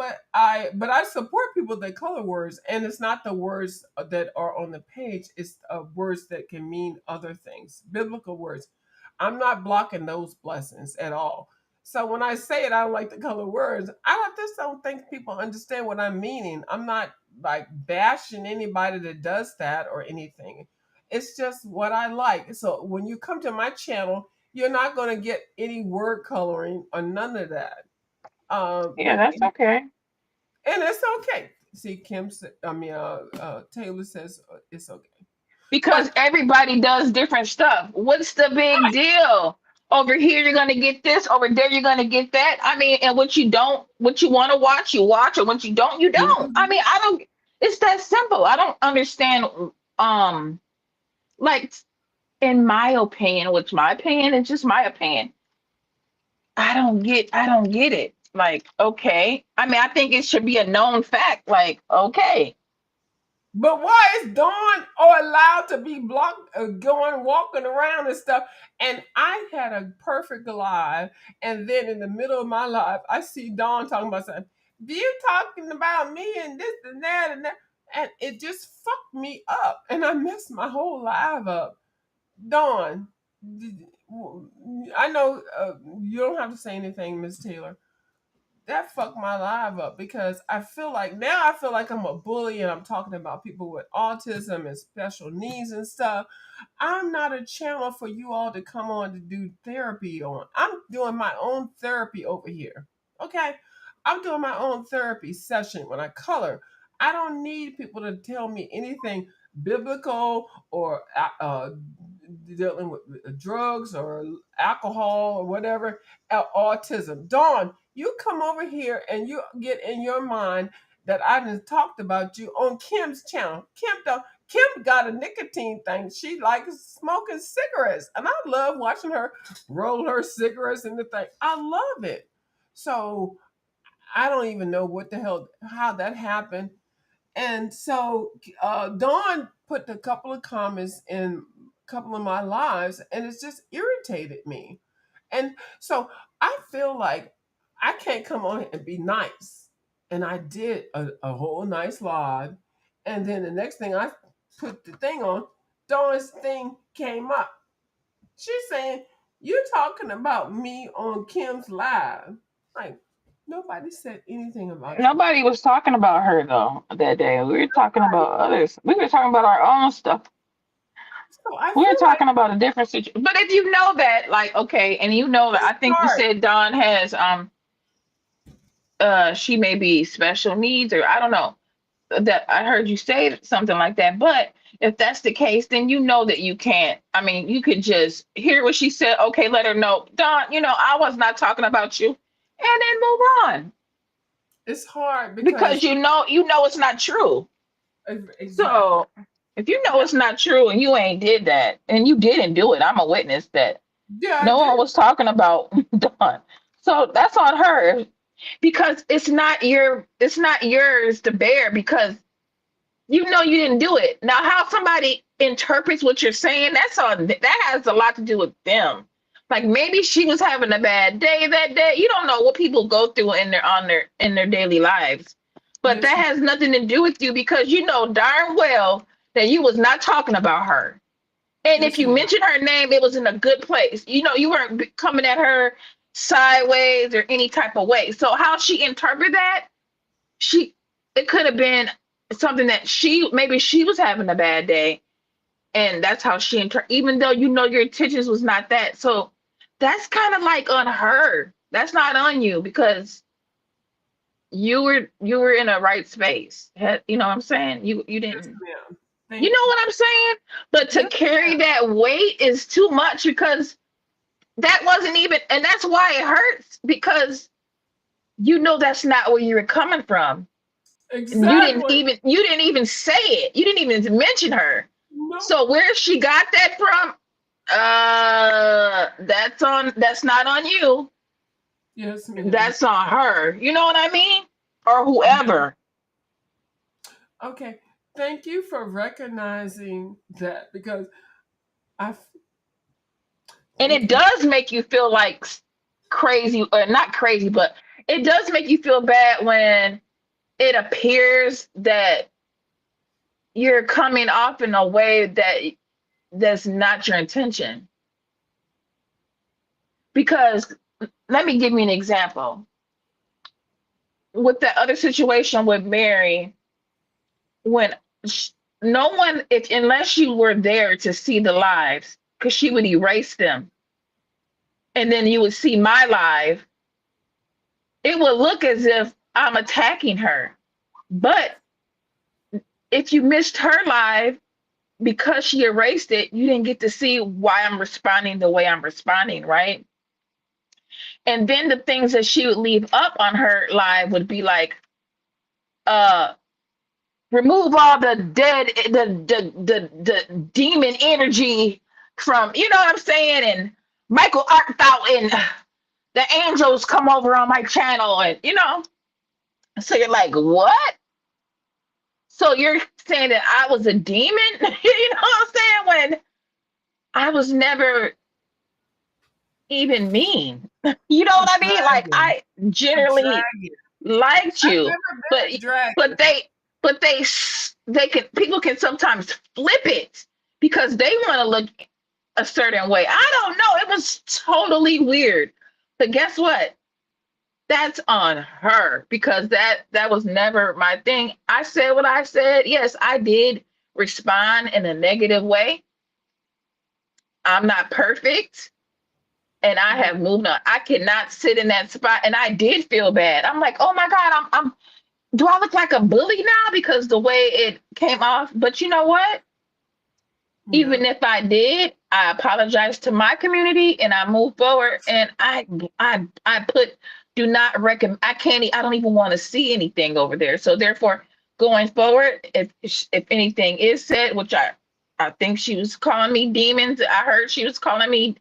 but I support people that color words, and it's not the words that are on the page. It's words that can mean other things, biblical words. I'm not blocking those blessings at all. So when I say it, I don't like the color words. Just don't think people understand what I'm meaning. I'm not like bashing anybody that does that or anything. It's just what I like. So when you come to my channel, you're not going to get any word coloring or none of that. Yeah, that's okay. And it's okay. See, Taylor says it's okay. But Because everybody does different stuff. What's the big right, deal? Over here, you're gonna get this. Over there, you're gonna get that. I mean, and what you want to watch, you watch, and what you don't, you don't. I mhm. mean, I don't. It's that simple. I don't understand. Um, like in my opinion, which my opinion is just my opinion. I don't get it. Like, okay. I mean, I think it should be a known fact. Like, okay. But why is Dawn or allowed to be blocked, going walking around and stuff? And I had a perfect live, and then in the middle of my live, I see Dawn talking about something. You talking about me and this and that, and it just fucked me up, and I messed my whole live up. Dawn, I know you don't have to say anything, Miss Taylor. That fucked my life up because I feel like I'm a bully and I'm talking about people with autism and special needs and stuff. I'm not a channel for you all to come on to do therapy on. I'm doing my own therapy over here. Okay? I'm doing my own therapy session when I color. I don't need people to tell me anything biblical or dealing with drugs or alcohol or whatever, autism. Dawn, you come over here and you get in your mind that I just talked about you on Kim's channel. Kim got a nicotine thing. She likes smoking cigarettes, and I love watching her roll her cigarettes in the thing. I love it. So I don't even know what the hell how that happened. And so Dawn put a couple of comments in a couple of my lives, and it's just irritated me. And so I feel like I can't come on and be nice. And I did a whole nice live. And then the next thing I put the thing on, Dawn's thing came up. She's saying, "You talking about me on Kim's live?" Like, nobody said anything about you. Nobody was talking about her though that day. We were talking Nobody. about others. We were talking about our own stuff. So I We were feel like talking about a different situation. But if you know that, like, okay, and you know that, it's I think you hard. said Dawn has she may be special needs, or I don't know, that I heard you say something like that. But if that's the case, then you know that you can't. I mean, you could just hear what she said. Okay, let her know, Dawn, I was not talking about you, and then move on It's hard because because it's not true. exactly. So if you know Yeah, it's not true and you ain't did that and you didn't do it, I'm a witness that yeah, I no did. one was talking about Dawn. So that's on her because it's not yours to bear because you didn't do it. Now how somebody interprets what you're saying, that has a lot to do with them. Like maybe she was having a bad day that day. You don't know what people go through in their daily lives. But Yes, that has nothing to do with you because you know darn well that you was not talking about her. And if yes, you ma'am. mentioned her name, it was in a good place. You weren't coming at her sideways or any type of way. So how she interpreted that, she it could have been something that she was having a bad day, and that's how even though your intentions was not that. So that's kind of like on her. That's not on you because you were in a right space. You know what I'm saying? You Yes, didn't. ma'am. You Thank know you. what I'm saying? But to Yes, carry that weight is too much because that wasn't even, and that's why it hurts because that's not where you were coming from. And exactly. you didn't even say it. You didn't even mention her. No. So where she got that from, that's not on you. Yes, ma'am. That's on her. You know what I mean? Or Yeah. whoever. Okay. Thank you for recognizing that because I. And Thank it you. does make you feel like crazy, or not crazy, but it does make you feel bad when it appears that you're coming off in a way that's not your intention. Because let me give you an example. With the other situation with Mary, when sh no one, if unless you were there to see the lives, because she would erase them, and then you would see my live, it would look as if I'm attacking her. But if you missed her live because she erased it, you didn't get to see why I'm responding the way I'm responding, right? And then the things that she would leave up on her live would be like, uh, remove all the dead, the demon energy from, you know what I'm saying? And Michael Arthout and the angels come over on my channel, and so you're like, what? So you're saying that I was a demon? You know what I'm saying? When I was never even mean. You know A what I mean? Like dragon. I A generally dragon. liked I've you, never but been a dragon. but they but they can people can sometimes flip it because they want to look a certain way. I don't know. It was totally weird. But guess what? That's on her because that was never my thing. I said what I said. Yes, I did respond in a negative way. I'm not perfect and I Yeah. have moved on. I cannot sit in that spot and I did feel bad. I'm like, "Oh my God, I'm do I look like a bully now because the way it came off?" But you know what? Yeah. Even if I did, I apologize to my community and I move forward and I put do not recommend. I don't even want to see anything over there. So therefore, going forward, if anything is said, which I think she was calling me demons. I heard she was calling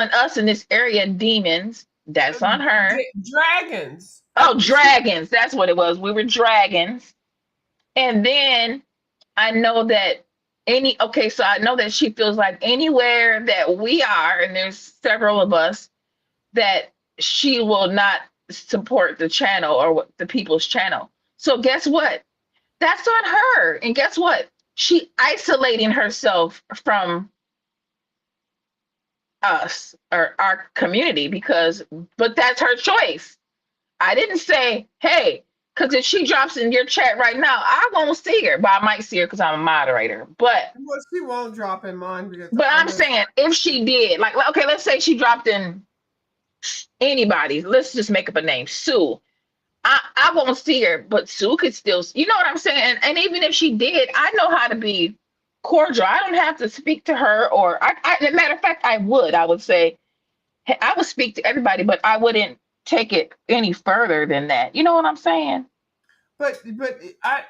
us in this area demons. That's on her. Dragons. Oh, dragons. That's what it was. We were dragons. And then I know that so I know that she feels like anywhere that we are, and there's several of us, that she will not support the channel or the people's channel. So guess what? That's on her. And guess what? she isolating herself from us or our community because, but that's her choice. I didn't say, hey, because if she drops in your chat right now, I won't see her, but I might see her because I'm a moderator. Well, she won't drop in mine because But I I'm know. saying if she did, like, okay, let's say she dropped in anybody. Let's just make up a name, Sue. I won't see her, but Sue could still, you know what I'm saying? And even if she did, I know how to be cordial. I don't have to speak to her, or as a matter of fact, I would say, hey, I would speak to everybody, but I wouldn't take it any further than that. You know what I'm saying? But I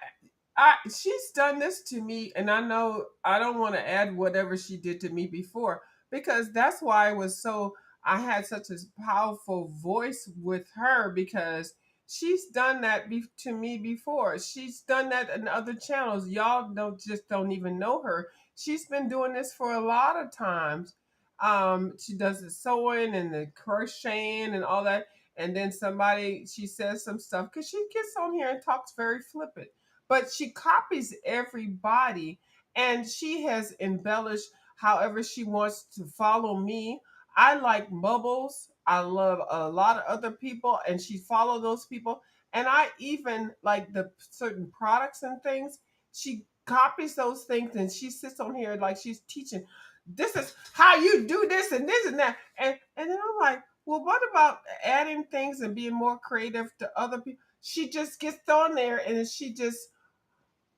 she's done this to me, and I know I don't want to add whatever she did to me before because that's why it was so. I had such a powerful voice with her because she's done that to me before. She's done that in other channels. Y'all don't even know her. She's been doing this for a lot of times. She does the sewing and the crocheting and all that, and then she says some stuff because she gets on here and talks very flippant, but she copies everybody, and she has embellished however she wants to follow me. I like Bubbles. I love a lot of other people, and she follow those people. And I even like the certain products and things. She copies those things, and she sits on here like she's teaching. This is how you do this and this and that, and then I'm like, well, what about adding things and being more creative to other people? She just gets on there and she just,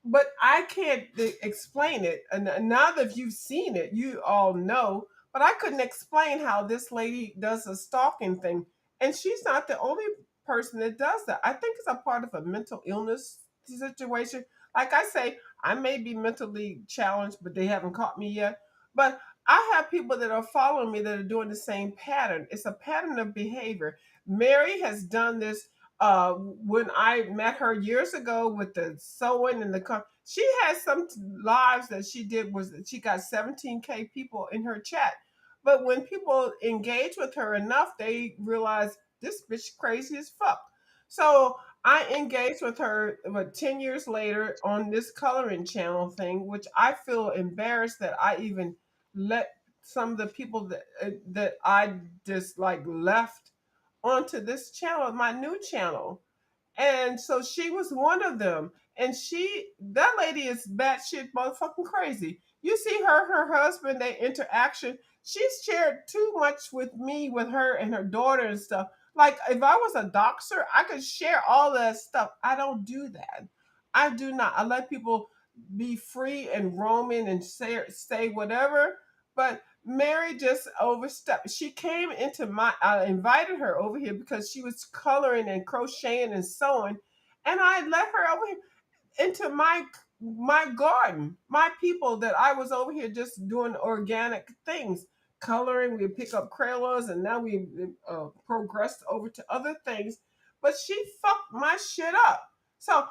but I can't explain it. And now that you've seen it, you all know. But I couldn't explain how this lady does a stalking thing. And she's not the only person that does that. I think it's a part of a mental illness situation. Like I say, I may be mentally challenged, but they haven't caught me yet. But I have people that are following me that are doing the same pattern. It's a pattern of behavior. Mary has done this when I met her years ago with the sewing and she has some lives that she did was that she got 17K people in her chat. But when people engage with her enough, they realize this bitch crazy as fuck. So I engaged with her about 10 years later on this coloring channel thing, which I feel embarrassed that I even let some of the people that I just like left onto this channel, my new channel. And so she was one of them. And that lady is batshit motherfucking crazy. You see her husband, their interaction. She's shared too much with me, with her and her daughter and stuff. Like if I was a doxer, I could share all that stuff. I don't do that. I do not. I let people be free and roaming and say whatever. But Mary just overstepped. She came into I invited her over here because she was coloring and crocheting and sewing, and I let her over here into my garden, my people that I was over here just doing organic things, coloring. We pick up crayons, and now we progressed over to other things. But she fucked my shit up. So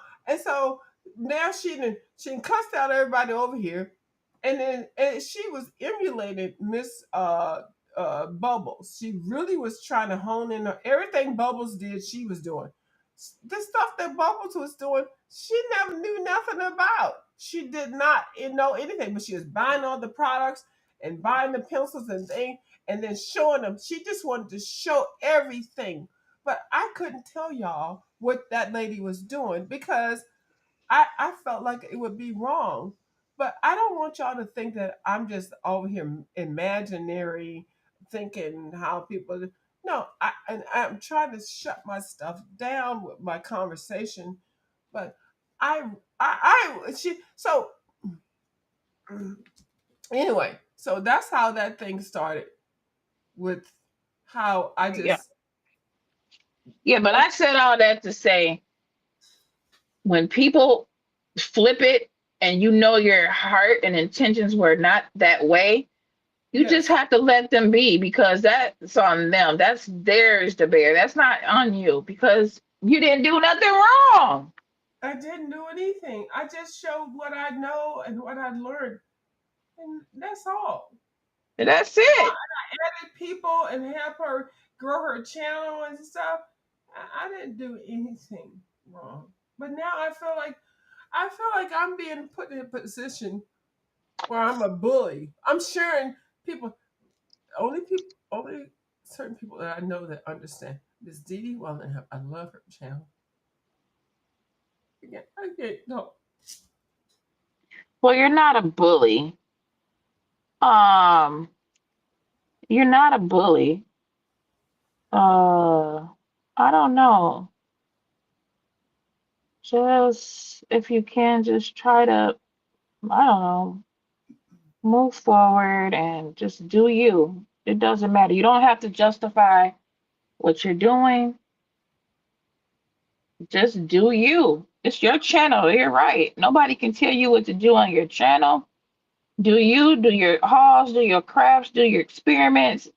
now she cussed out everybody over here, and she was emulating Miss Bubbles. She really was trying to hone in on everything Bubbles did. She was doing the stuff that Bubbles was doing. She never knew nothing about. She did not know anything, but she was buying all the products and buying the pencils and things, and then showing them. She just wanted to show everything, but I couldn't tell y'all what that lady was doing because I felt like it would be wrong. But I don't want y'all to think that I'm just over here imaginary thinking how people. No, I'm trying to shut my stuff down with my conversation. But she so anyway, so that's how that thing started with how I Yeah. just Yeah, but I said all that to say when people flip it and you know your heart and intentions were not that way, you just yes. have to let them be because that's on them. That's theirs to bear. That's not on you because you didn't do nothing wrong. I didn't do anything. I just showed what I know and what I learned. And that's all. That's Now, it. I added people and help her grow her channel and stuff. I didn't do anything wrong. But now I feel like I feel like I'm being put in a position where I'm a bully. I'm sharing people. Only certain people that I know that understand. Miss Dee Dee Wellingham. I love her channel. I get no. Well, you're not a bully. Um, you're not a bully. Uh, I don't know. Just if you can, just try to, I don't know, move forward and just do you. It doesn't matter. You don't have to justify what you're doing. Just do you. It's your channel. You're right. Nobody can tell you what to do on your channel. Do you, do your hauls, do your crafts, do your experiments,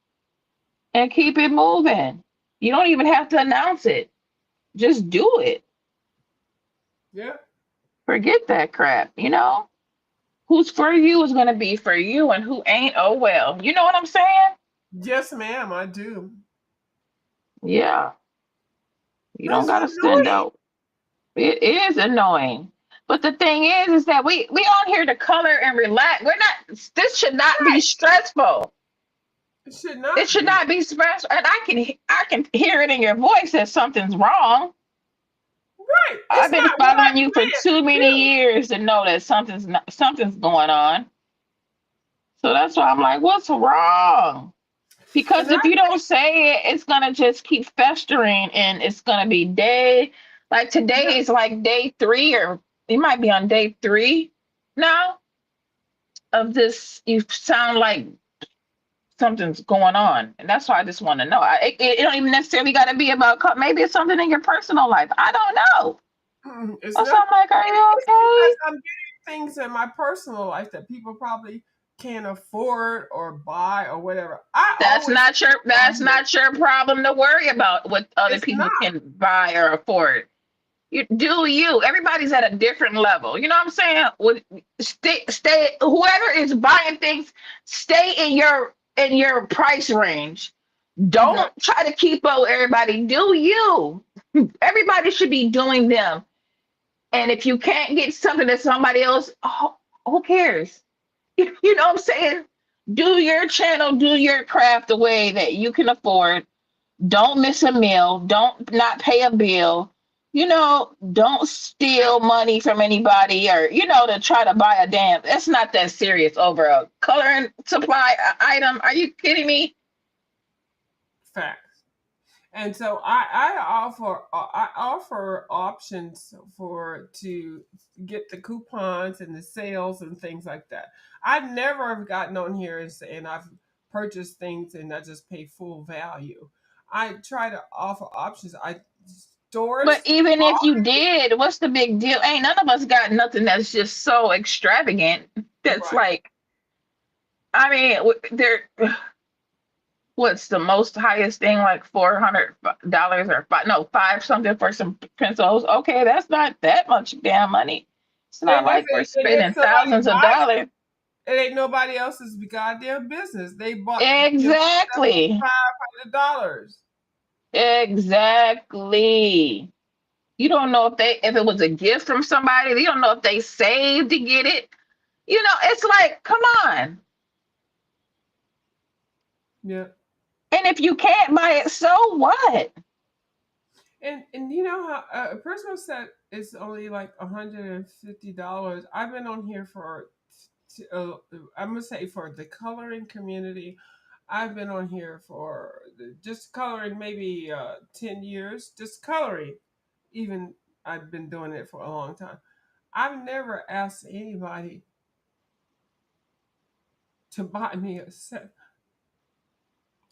and keep it moving. You don't even have to announce it. Just do it. Yeah. Forget that crap, you know? Who's for you is going to be for you, and who ain't, oh well. You know what I'm saying? Yes, ma'am. I do. Yeah. You But don't it's got to stand annoying. out. It is annoying. But the thing is that we on here to color and relax. We're not, this should not be Right. stressful. It should It not should be. not be stressful. And I can hear it in your voice that something's wrong. Right. It's I've been not what I following you for planned too to many do. years to know that something's going on. So that's why I'm like, what's wrong? And Because I if you don't say it, it's gonna just keep festering, and it's gonna be like yeah, today is like day 3, or you might be on day 3 now of this. You sound like something's going on, and that's why I just want to know. It don't even necessarily got to be about maybe it's something in your personal life. I don't know. it's So not. I'm like, are you It's because okay? I'm getting things in my personal life that people probably can't afford or buy or whatever. I That's always not your on that's here. not your problem to worry about what other It's people not. can buy or afford. You do you. Everybody's at a different level. You know what I'm saying? Stay. Whoever is buying things, stay in your price range. Yeah. Don't try to keep up with everybody. Do you? Everybody should be doing them. And if you can't get something that somebody else, oh, who cares? You know what I'm saying? Do your channel, do your craft the way that you can afford. Don't miss a meal. Don't not pay a bill. Don't steal money from anybody, or to try to buy a damn. It's not that serious over a coloring supply item. Are you kidding me? Facts. And so I offer options for to get the coupons and the sales and things like that. I never have gotten on here and saying I've purchased things and I just pay full value. I try to offer options. I But stores even if you always did, what's the big deal? Ain't none of us got nothing that's just so extravagant. That's right. like, I mean, there. What's the most highest thing, like $400 or no, five something for some pencils? Okay, that's not that much damn money. It's not And like we're if spending somebody thousands of buys dollars. it, it ain't nobody else's goddamn business. They bought Exactly. $500. Exactly. You don't know if it was a gift from somebody. You don't know if they saved to get it. It's like, come on. Yeah. And if you can't buy it, so what? And you know how a personal set is only like $150. I've been on here for I'm gonna say for the coloring community. I've been on here for just coloring maybe 10 years. Just coloring, even I've been doing it for a long time. I've never asked anybody to buy me a set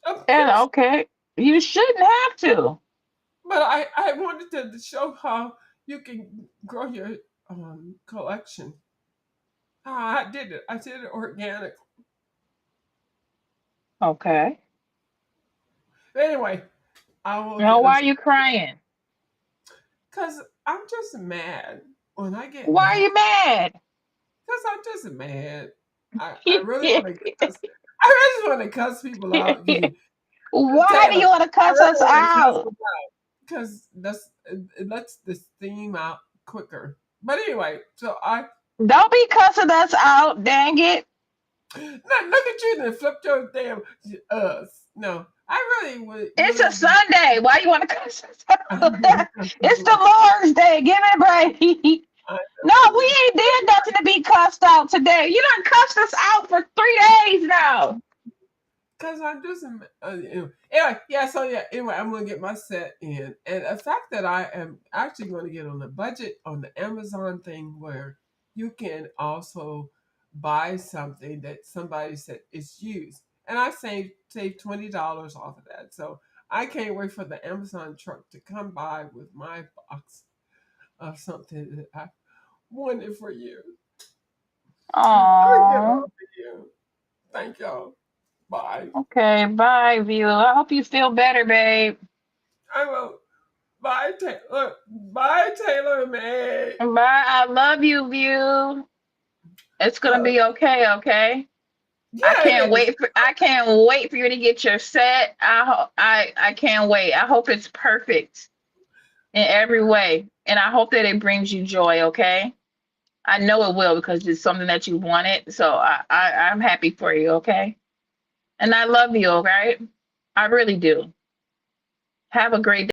of And pencils, okay, you shouldn't have to. but I wanted to show how you can grow your collection. I did it. I did it organic. Okay. Anyway, I will Now, get why us are you crying? because I'm just mad when I get Why are mad. you mad? Because I'm just mad. I really want to cuss. I really want to cuss people out. Why do Taylor, you want to I cuss really us want to cuss out? them out because it lets this theme out quicker. But anyway, so I Don't be cussing us out, dang it. now look at you and flipped your damn no. I really would It's a really Sunday. Why you want to cuss us out? It's I the Lord's Day. Give me a break. No, know. we ain't did nothing to be cussed out today. You done cussed us out for 3 days now. Cause I do some anyway, yeah. So yeah, anyway, I'm gonna get my set in, and the fact that I am actually going to get on the budget on the Amazon thing where you can also buy something that somebody said is used, and I save $20 off of that. So I can't wait for the Amazon truck to come by with my box of something that I wanted for years. I'm gonna get Oh, off of you. Thank y'all. Bye. okay. Bye, View. I hope you feel better, babe. I will. Bye, Taylor. Bye, Taylor May. Bye. I love you, View. It's gonna Uh, be okay, okay? yeah, it is. I can't wait for you to get your set. I can't wait. I hope it's perfect in every way. And I hope that it brings you joy, okay? I know it will because it's something that you wanted. So I'm happy for you, okay? And I love you, all right? I really do. Have a great day.